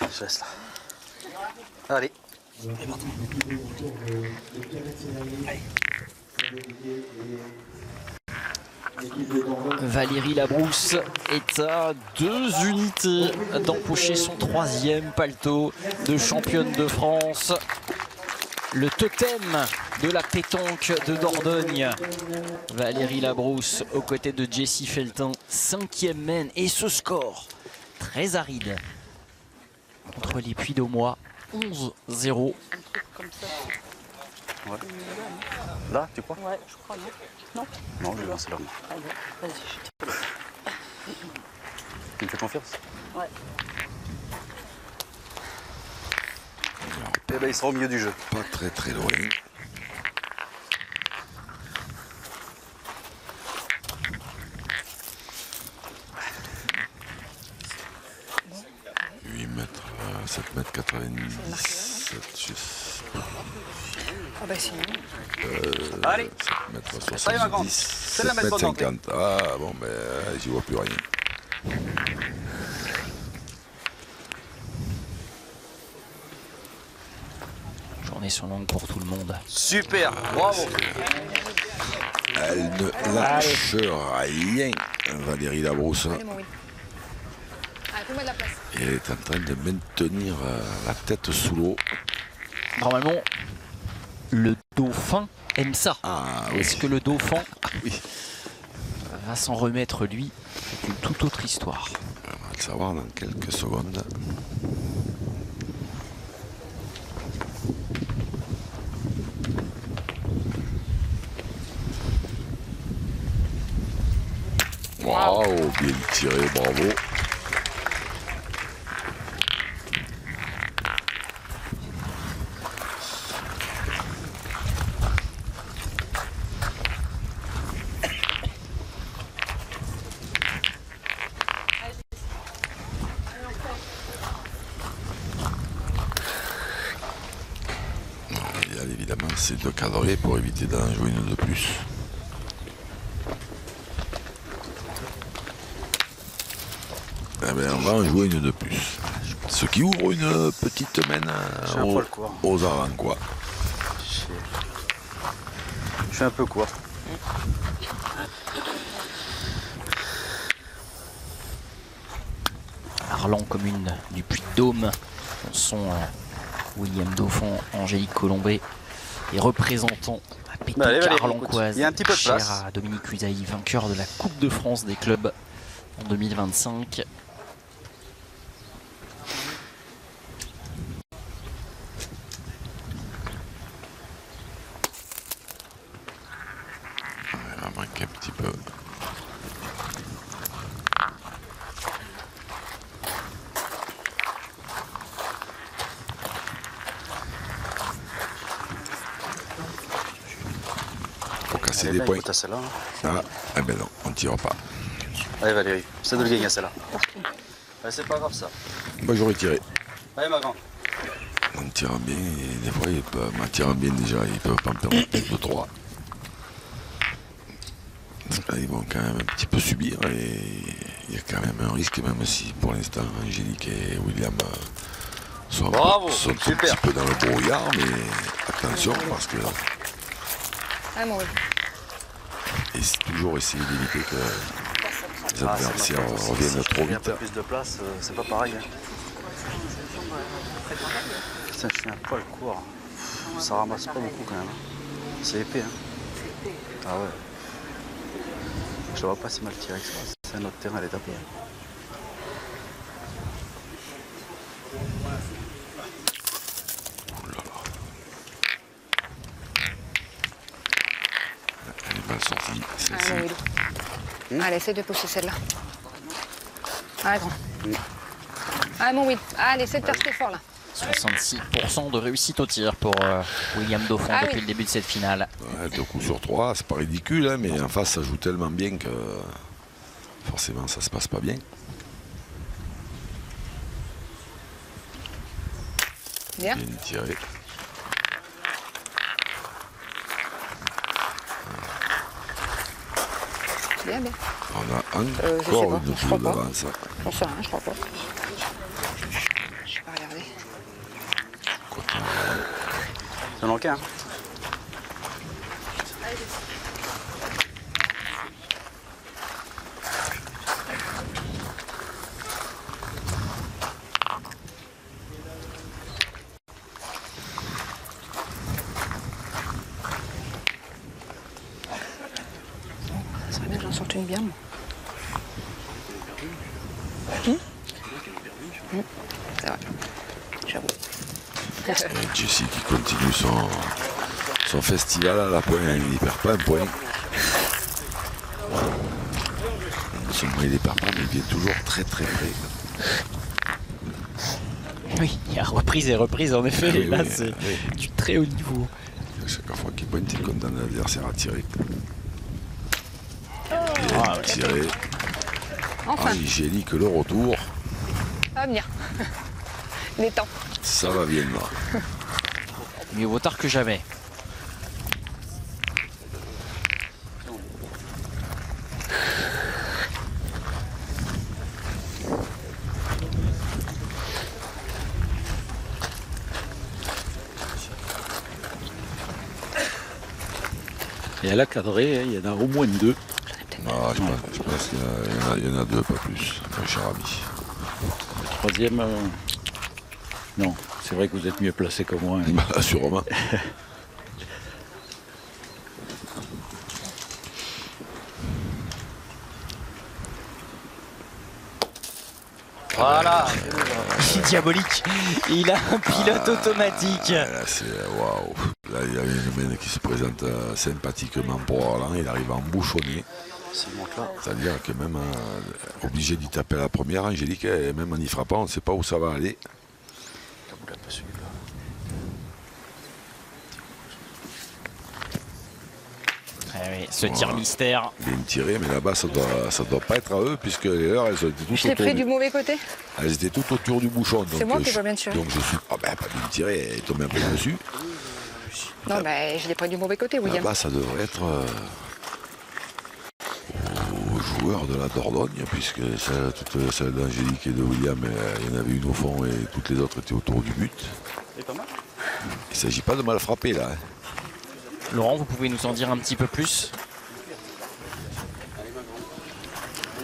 je laisse là. Allez. Valérie Labrousse est à 2 unités d'empocher son 3e paletot de championne de France. Le totem de la pétanque de Dordogne. Valérie Labrousse aux côtés de Jessie Feltin, 5e mène. Et ce score très aride contre les Puy d'Aumois, 11-0. Ouais. Là, tu crois? Ouais, je crois, non? Non, je vais lancer l'arme. Vas-y, je te... Tu me fais confiance? Ouais. Eh ben, il sera au milieu du jeu. Pas très loin. Mètres, 7 mètres 97, Ah bah sinon. Allez, 7 mètres ça y est, ma grande. 70, C'est la 7 mettre mètres bonne 50. Ah bon, ben j'y vois plus rien. Journée sur longue pour tout le monde. super, bravo. Elle ne lâche rien, Valérie Labrousse. Allez, mon Will. Allez, fais-moi de la place. Et elle est en train de maintenir la tête sous l'eau. Normalement, le dauphin aime ça. Ah, oui. Est-ce que le dauphin Oui. va s'en remettre, lui? C'est une toute autre histoire. On va le savoir dans quelques secondes. Waouh, bien tiré, bravo. c'est de cadrer pour éviter d'en jouer une de plus. Eh bien, on va en jouer une de plus. Ce qui ouvre une petite main aux avant, quoi. Je suis un peu court. Arlan, commune du Puy-de-Dôme, sont William Dauphin, Angélique Colombet et représentant à Pétanque Arlancoise, il y a un petit peu de cher place. à Dominique Usaï, vainqueur de la Coupe de France des clubs en 2025. Il va manquer un petit peu. Pour casser des points. Ah, eh ben non, on ne tire pas. Allez Valérie, c'est de le gagner celle-là. Ouais, c'est pas grave ça. Moi j'aurais tiré. Allez ma grande. En tirant bien, et des fois, en tirant bien déjà, ils peuvent pas me permettre de 3. Ils vont quand même un petit peu subir et il y a quand même un risque, même si pour l'instant Angélique et William sont un petit peu dans le brouillard, mais attention parce que Ah, moi, oui. et c'est toujours essayer d'éviter que les adversaires reviennent trop vite. Un peu plus de place, c'est pas pareil. Hein. Putain, je suis un poil court. Ça ramasse pas beaucoup quand même. C'est épais. Hein. Ah ouais. Je vois pas si mal tiré que ça. C'est un autre terrain à l'étape. Oh là là. Elle est mal sortie, celle-ci. Allez, Will. Allez, essaye de pousser celle-là. Allez, grand. Allez, mon Will. Allez, essaye de faire cet effort là. 66% de réussite au tir pour William Dauphin depuis le début de cette finale. Ouais, 2 coups sur 3, c'est pas ridicule, hein, mais en face ça joue tellement bien que forcément ça se passe pas bien. Bien. Bien tiré. Bien, bien. On a je sais encore pas, une je crois boule pas. d'avance. J'en sais rien, je crois pas. Je vais pas regarder. Ça manque un. Ça serait bien que j'en sorte une bien, moi. C'est vrai. J'avoue. Et Jessie qui continue son festival à la pointe, il perd pas un point. Seulement il ne perd pas, mais il vient toujours très très près. Oui, il y a reprise et reprise en effet. Oui, là, oui, c'est oui. du très haut niveau. Chaque fois qu'il pointe, il condamne l'adversaire à tirer. Bien tiré. Enfin, Angélique, le retour. ça va venir. Il est temps. Ça va bien là. Mieux vaut tard que jamais. Et elle a cadré, il y en a au moins 2. Ah, je pense qu'il y en a 2, pas plus, mon cher ami. Le troisième, non, c'est vrai que vous êtes mieux placé que moi. Hein. Bah, sûrement. Voilà. Il est diabolique. Il a un pilote automatique. Là, c'est waouh. Là, il y avait une main qui se présente sympathiquement pour Arlan. Il arrive à embouchonner. C'est-à-dire que même obligé d'y taper à la première, Angélique, et même en y frappant, on ne sait pas où ça va aller. Oui, ce tir mystère. Bien tiré, mais là-bas, ça doit pas être à eux, puisque les leurs, elles étaient toutes Je l'ai pris du mauvais côté. Elles étaient toutes autour du bouchon. C'est moi qui dois bien tirer. Donc je suis. Ah ben, pas bien tiré, elle est tombée un peu dessus. plus. Non, mais je l'ai pris du mauvais côté, William. Là-bas, ça devrait être aux joueurs de la Dordogne, puisque toutes celles d'Angélique et de William, il y en avait une au fond et toutes les autres étaient autour du but. Et pas mal. Il ne s'agit pas de mal frapper là. Laurent, vous pouvez nous en dire un petit peu plus?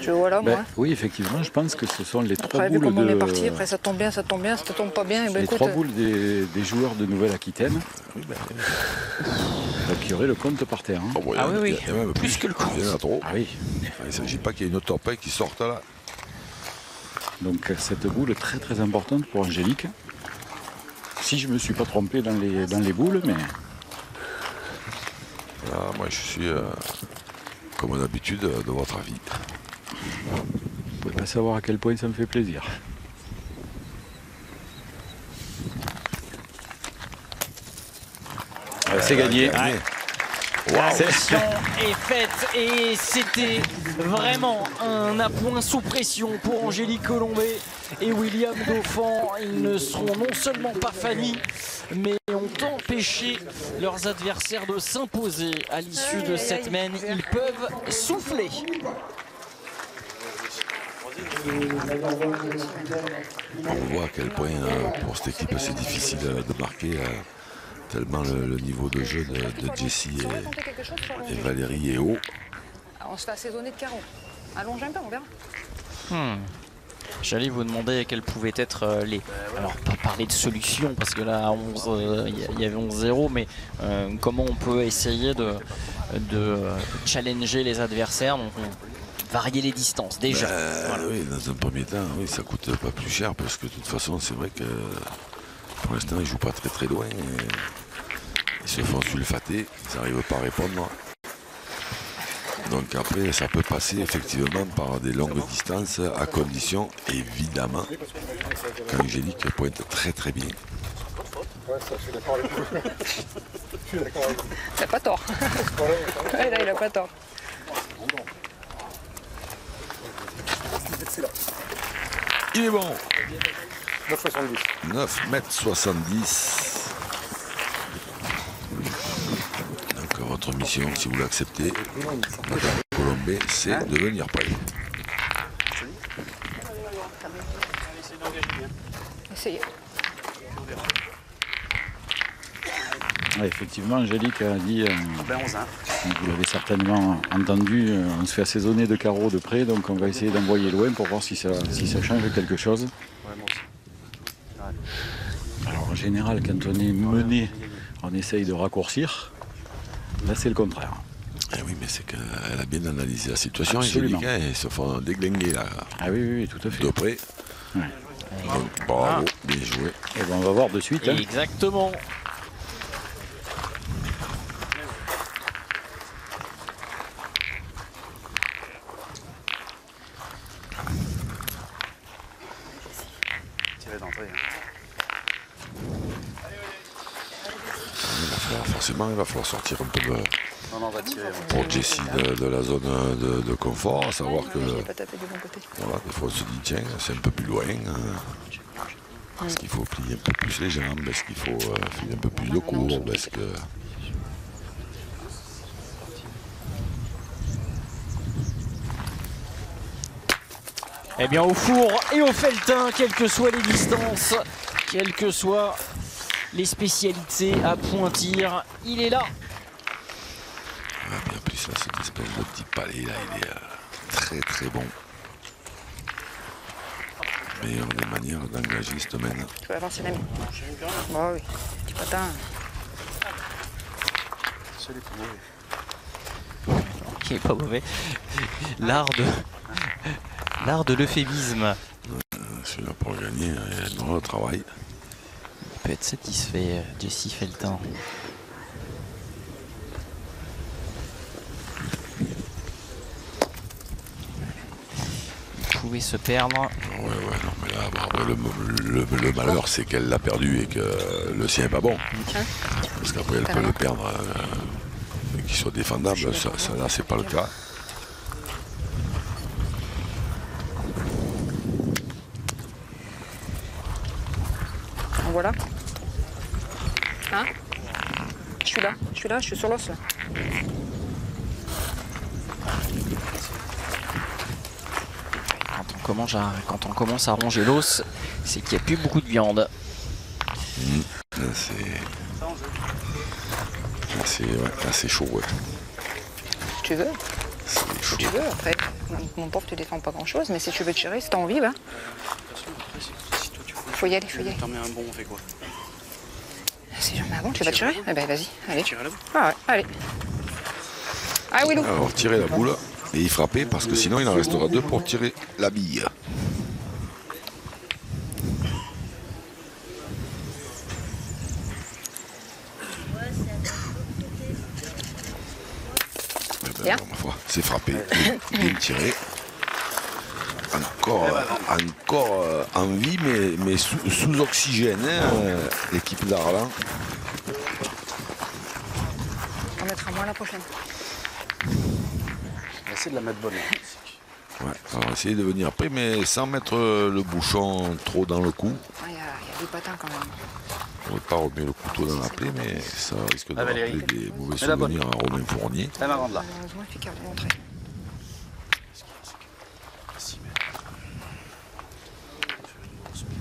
Je vois là, moi. Oui, effectivement, je pense que ce sont les trois Après, vu boules comment on est parti, après ça tombe bien, ça tombe bien, ça tombe pas bien. Et ben, les écoute, trois boules des joueurs de Nouvelle-Aquitaine qui auraient le compte par terre. Hein. Oh, Ah oui, il y a même plus que le compte. Il y en a trop. Ah oui. Il ne s'agit pas qu'il y ait une torpille qui sorte là. Donc cette boule est très très importante pour Angélique. Si je ne me suis pas trompé dans les boules, mais... Là, moi, je suis, comme d'habitude, de votre avis. Vous ne pouvez pas savoir à quel point ça me fait plaisir. C'est gagné. La session est faite et c'était vraiment un appoint sous pression pour Angélique Colombet et William Dauphin. Ils ne seront non seulement pas fanis, mais ont empêché leurs adversaires de s'imposer à l'issue de cette mène. Ils peuvent souffler. On voit à quel point pour cette équipe c'est difficile de marquer tellement le niveau de jeu de Jessie et Valérie est haut. on se fait assaisonner de carreaux. Allonge un peu, on verra. J'allais vous demander quelles pouvaient être les... Alors, pas parler de solutions, parce que là, il y avait 11-0, mais comment on peut essayer de challenger les adversaires, donc varier les distances, déjà. Voilà. Oui, dans un premier temps, oui, ça coûte pas plus cher, parce que de toute façon, c'est vrai que pour l'instant, ils ne jouent pas très très loin. Ils se font sulfater, ils n'arrivent pas à répondre. Donc après, ça peut passer effectivement par des longues distances, à condition, évidemment, qu'Angélique pointe très très bien. Ouais, ça, je suis d'accord avec vous. Je suis d'accord avec vous. Il n'a pas tort. Ouais, là, il n'a pas tort. Il est bon. 9,70. 9,70 m. Donc votre mission, si vous l'acceptez, Madame Colombet, c'est de venir près. Essayez. Ouais, effectivement, Angélique a dit, Ben 11 ans. vous l'avez certainement entendu, on se fait assaisonner de carreaux de près, donc on va essayer d'envoyer loin pour voir si ça change quelque chose. Ouais, moi aussi. Alors en général, quand on est mené, on essaye de raccourcir. Là, c'est le contraire. Eh oui, mais c'est qu'elle a bien analysé la situation, Absolument. Angélique, hein, ils se font déglinguer là, Ah oui, tout à fait. de près. Ouais. Donc bravo, bien joué. Et ben, on va voir de suite. Hein. Exactement. Tiré d'entrée. Forcément, il va falloir sortir un peu Non, on va tirer. pour Jessie de la zone de confort, à savoir que Je l'ai pas tapé du bon côté. voilà, des fois on se dit tiens, c'est un peu plus loin. Est-ce qu'il faut plier un peu plus les jambes? Est-ce qu'il faut filer un peu plus de courbe? Est-ce que... Eh bien, au four et au feltin, quelles que soient les distances, quelles que soient les spécialités à pointir, il est là. Ah, puis en plus, là, cette espèce de petit palais, là, il est très très bon. Meilleure des manières d'engager cette mène. Tu vas voir si l'ami. Bon, oui. Petit patin. C'est les plus mauvais. Qui est pas mauvais. L'art de l'euphémisme. Celui-là pour gagner, il y a le travail. Il peut être satisfait, Jessie Feltin. Il pouvait se perdre. Ouais, non, mais là, après, le malheur, c'est qu'elle l'a perdu et que le sien n'est pas bon. Parce qu'après, elle peut le perdre et qu'il soit défendable. Ça, là, c'est pas le cas. En voilà. Hein? je suis sur l'os là. Quand on commence à ronger l'os, c'est qu'il n'y a plus beaucoup de viande. Là, c'est chaud, ouais. Si tu veux. C'est Si chaud. tu veux, après, mon pauvre, tu défends pas grand chose, mais si tu veux tirer, si t'as envie, va. Faut y aller. T'en mets un bon, on fait quoi? Si j'en mets un bon, tu vas tirer? Eh ben vas-y, allez. Tirer la boule. Ah ouais, allez. Ah Willou. Alors, tirer la boule et y frapper parce que sinon il en restera 2 pour tirer la bille. Bien. Ma foi, c'est frappé, bien tiré. Encore en vie, mais sous oxygène, hein, l'équipe d'Arlan. On mettra moins la prochaine. On va essayer de la mettre bonne. Ouais, on va essayer de venir après, mais sans mettre le bouchon trop dans le cou. Il y a du patin quand même. On ne va pas remettre le couteau dans la plaie, mais ça risque de rappeler Valérie. des mauvais Mets la bonne. souvenirs à Romain Fournier. La main là. Malheureusement, il fait qu'à montrer.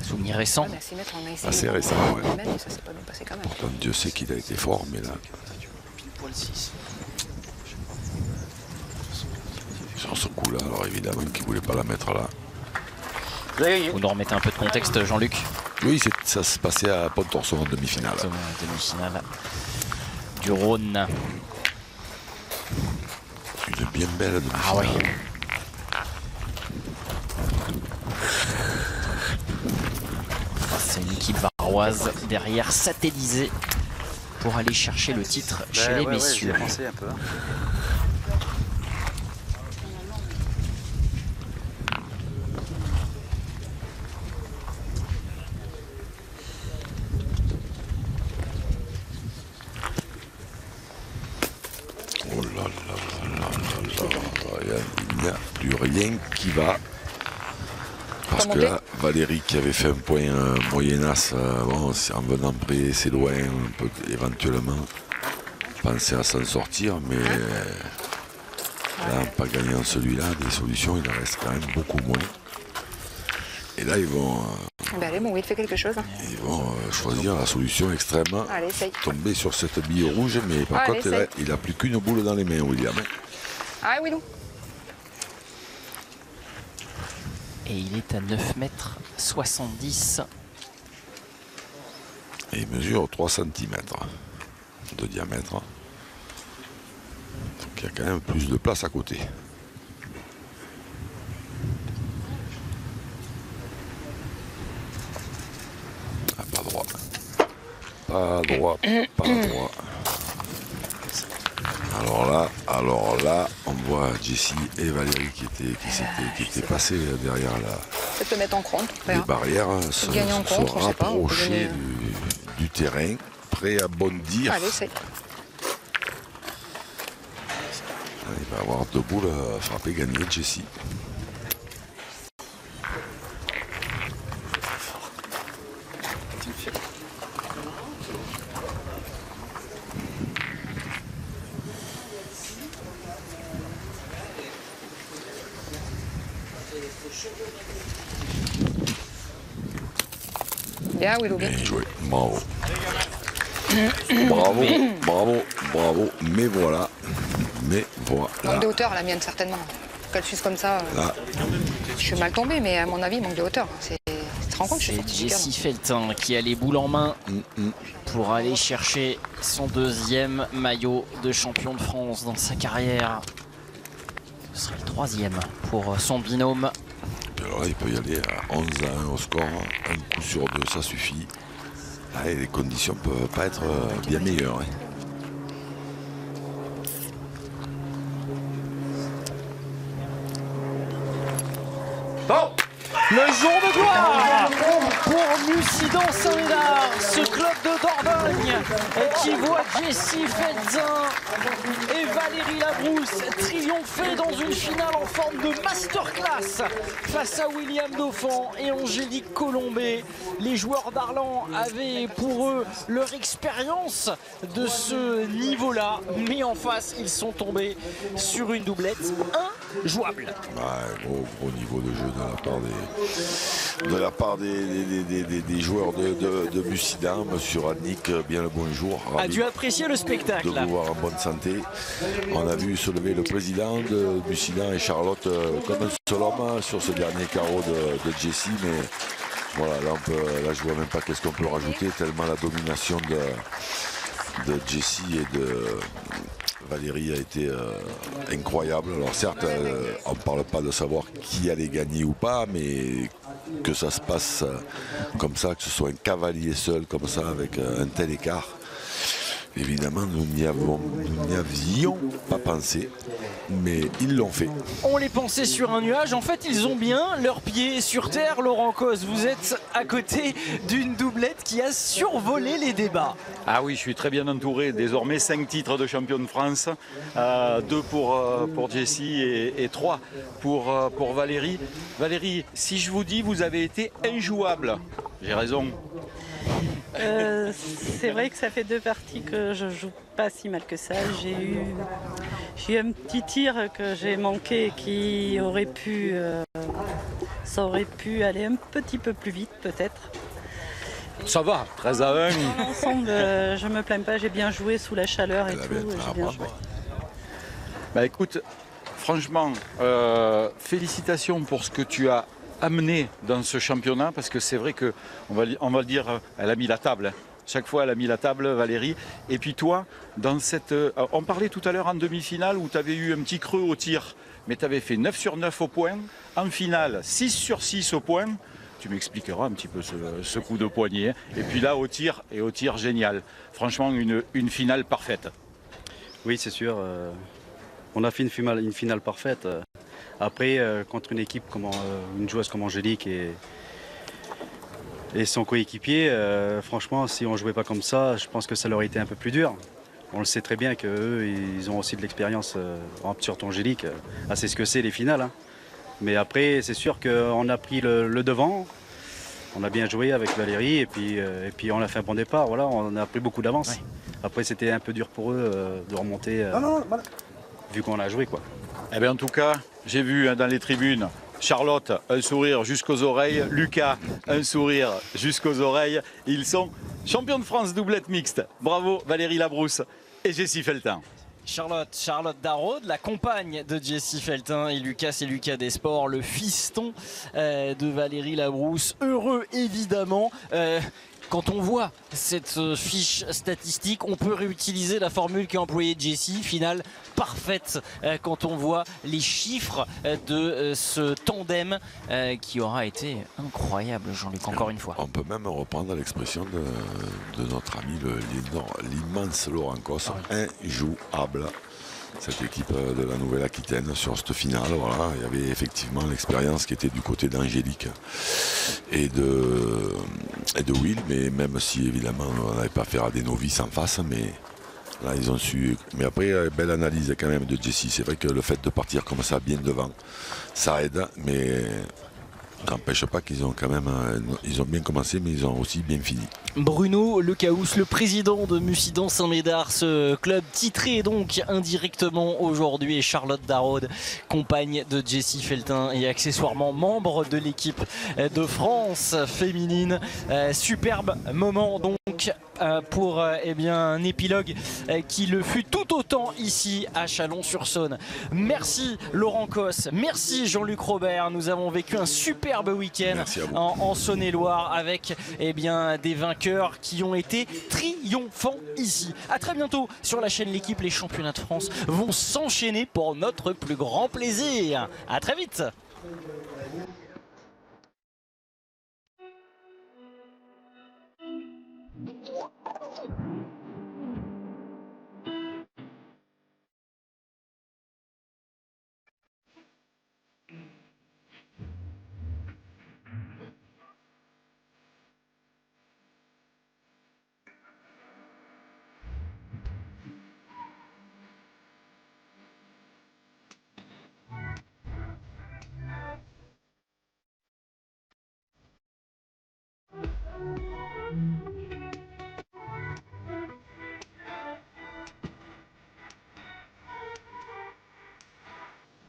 Souvenir récent. Ouais, mais à 6 mètres, on a essayé. Assez récent, ouais. Mais ça s'est pas bien passé quand même. Pourtant, Dieu sait qu'il a été fort, mais là, Pile poil 6. sur ce coup-là, alors évidemment qu'il ne voulait pas la mettre là. Vous nous remettez un peu de contexte, Jean-Luc. Oui, ça se passait à Pontorson en demi-finale. Exactement, demi-finale du Rhône. Une bien belle demi-finale. Ah oui. C'est une équipe varoise derrière satellisée pour aller chercher le titre chez les messieurs. J'y ai pensé un peu. Hein. Oh là là là là là, il n'y a plus rien qui va. Parce que là, Valérie qui avait fait un point moyennasse, bon, en venant près, c'est loin, on peut éventuellement penser à s'en sortir, mais là, pas gagnant celui-là, des solutions, il en reste quand même beaucoup moins. Et là, ils vont allez, mon Will fait quelque chose. choisir la solution extrêmement. Allez, essaye. Tomber sur cette bille rouge, mais par Allez, contre, là, il n'a plus qu'une boule dans les mains, William. Ah, Willou. Et il est à 9,70 m. Et il mesure 3 cm de diamètre. Donc il y a quand même plus de place à côté. Ah, pas droit. Pas droit, pas droit. Alors là, on voit Jessie et Valérie qui étaient passés derrière Peut-être le mettre en contre. les barrières, se Gagner en contre, on sait pas, on peut rapprocher gagner. du terrain, prêt à bondir. Allez, essaye. Il va avoir 2 boules à frapper, gagner Jessie. Bien, Willou, bien. Bien joué, bravo. Bravo. Mais voilà. Manque de hauteur, la mienne, certainement. Qu'elle suisse comme ça, Là, je suis mal tombé, mais à mon avis, manque de hauteur. Tu te rends compte, je suis C'est sortie super Jessie Feltin qui a les boules en main pour aller chercher son 2e maillot de champion de France dans sa carrière. Ce serait le 3e pour son binôme. alors là, il peut y aller à 11-1 au score. Un coup sur 2, ça suffit. Là, et les conditions ne peuvent pas être bien meilleures. Hein. Le jour de gloire pour Mussidan Saint-Médard, ce club de Dordogne qui voit Jessie Feltin et Valérie Labrousse triompher dans une finale en forme de masterclass face à William Dauphin et Angélique Colombet. Les joueurs d'Arlan avaient pour eux leur expérience de ce niveau-là, mais en face, ils sont tombés sur une doublette injouable. Ouais, gros niveau de jeu de la part des joueurs de Mussidan. Monsieur Radnik, bien le bonjour. A dû apprécier le spectacle. De vous voir en bonne santé. On a vu se lever le président de Mussidan et Charlotte comme un seul homme sur ce dernier carreau de Jessie, mais voilà, là je vois même pas qu'est-ce qu'on peut rajouter, tellement la domination de Jessie et de Valérie a été incroyable. Alors certes, on ne parle pas de savoir qui allait gagner ou pas, mais que ça se passe comme ça, que ce soit un cavalier seul comme ça avec un tel écart. Évidemment, nous n'y avions pas pensé, mais ils l'ont fait. On les pensait sur un nuage, en fait ils ont bien leurs pieds sur terre. Laurent Cos, vous êtes à côté d'une doublette qui a survolé les débats. Ah oui, je suis très bien entouré. Désormais 5 titres de champion de France, 2 pour Jessie et 3 pour Valérie. Valérie, si je vous dis vous avez été injouable, j'ai raison. C'est vrai que ça fait 2 parties que je joue pas si mal que ça. J'ai eu un petit tir que j'ai manqué qui aurait pu, ça aurait pu aller un petit peu plus vite peut-être. Ça va, 13 à 1. Dans l'ensemble, je me plains pas, j'ai bien joué sous la chaleur et tout, j'ai bien joué. Bah écoute, franchement, félicitations pour ce que tu as amené dans ce championnat, parce que c'est vrai que on va le dire, elle a mis la table. Chaque fois, elle a mis la table, Valérie. Et puis toi, dans cette, on parlait tout à l'heure en demi-finale où tu avais eu un petit creux au tir, mais tu avais fait 9 sur 9 au point. En finale, 6 sur 6 au point. Tu m'expliqueras un petit peu ce coup de poignet. Et puis là, au tir génial. Franchement, une finale parfaite. Oui, c'est sûr. On a fait une finale parfaite. Après, contre une équipe, une joueuse comme Angélique et son coéquipier, franchement, si on ne jouait pas comme ça, je pense que ça leur aurait été un peu plus dur. On le sait très bien qu'eux, ils ont aussi de l'expérience, surtout Angélique, c'est ce que c'est les finales. Hein. Mais après, c'est sûr qu'on a pris le devant, on a bien joué avec Valérie et puis on a fait un bon départ. Voilà, on a pris beaucoup d'avance. Ouais. Après, c'était un peu dur pour eux de remonter, vu qu'on a joué, quoi. Eh bien, en tout cas, j'ai vu dans les tribunes Charlotte, un sourire jusqu'aux oreilles. Lucas, un sourire jusqu'aux oreilles. Ils sont champions de France doublette mixte. Bravo Valérie Labrousse et Jessie Feltin. Charlotte Darraude, la compagne de Jessie Feltin, et Lucas Desports, le fiston de Valérie Labrousse. Heureux évidemment. Quand on voit cette fiche statistique, on peut réutiliser la formule qu'a employée Jessie, finale parfaite quand on voit les chiffres de ce tandem qui aura été incroyable, Jean-Luc, encore une fois. On peut même reprendre l'expression de notre ami l'immense Laurent Cos, injouable. Cette équipe de la Nouvelle-Aquitaine sur cette finale, voilà, il y avait effectivement l'expérience qui était du côté d'Angélique et de Will, mais même si évidemment on n'avait pas affaire à des novices en face, mais là ils ont su. Mais après, belle analyse quand même de Jessie. C'est vrai que le fait de partir comme ça bien devant, ça aide, mais n'empêche pas qu'ils ont quand même, ils ont bien commencé, mais ils ont aussi bien fini. Bruno Lecaous, le président de Mussidan Saint-Médard, ce club titré donc indirectement aujourd'hui, et Charlotte Darraude, compagne de Jessie Feltin et accessoirement membre de l'équipe de France féminine. Superbe moment donc pour un épilogue qui le fut tout autant ici à Chalon-sur-Saône. Merci Laurent Cos, merci Jean-Luc Robert. Nous avons vécu un superbe week-end en Saône-et-Loire avec des vainqueurs qui ont été triomphants ici. A très bientôt sur la chaîne L'Équipe. Les championnats de France vont s'enchaîner pour notre plus grand plaisir. A très vite.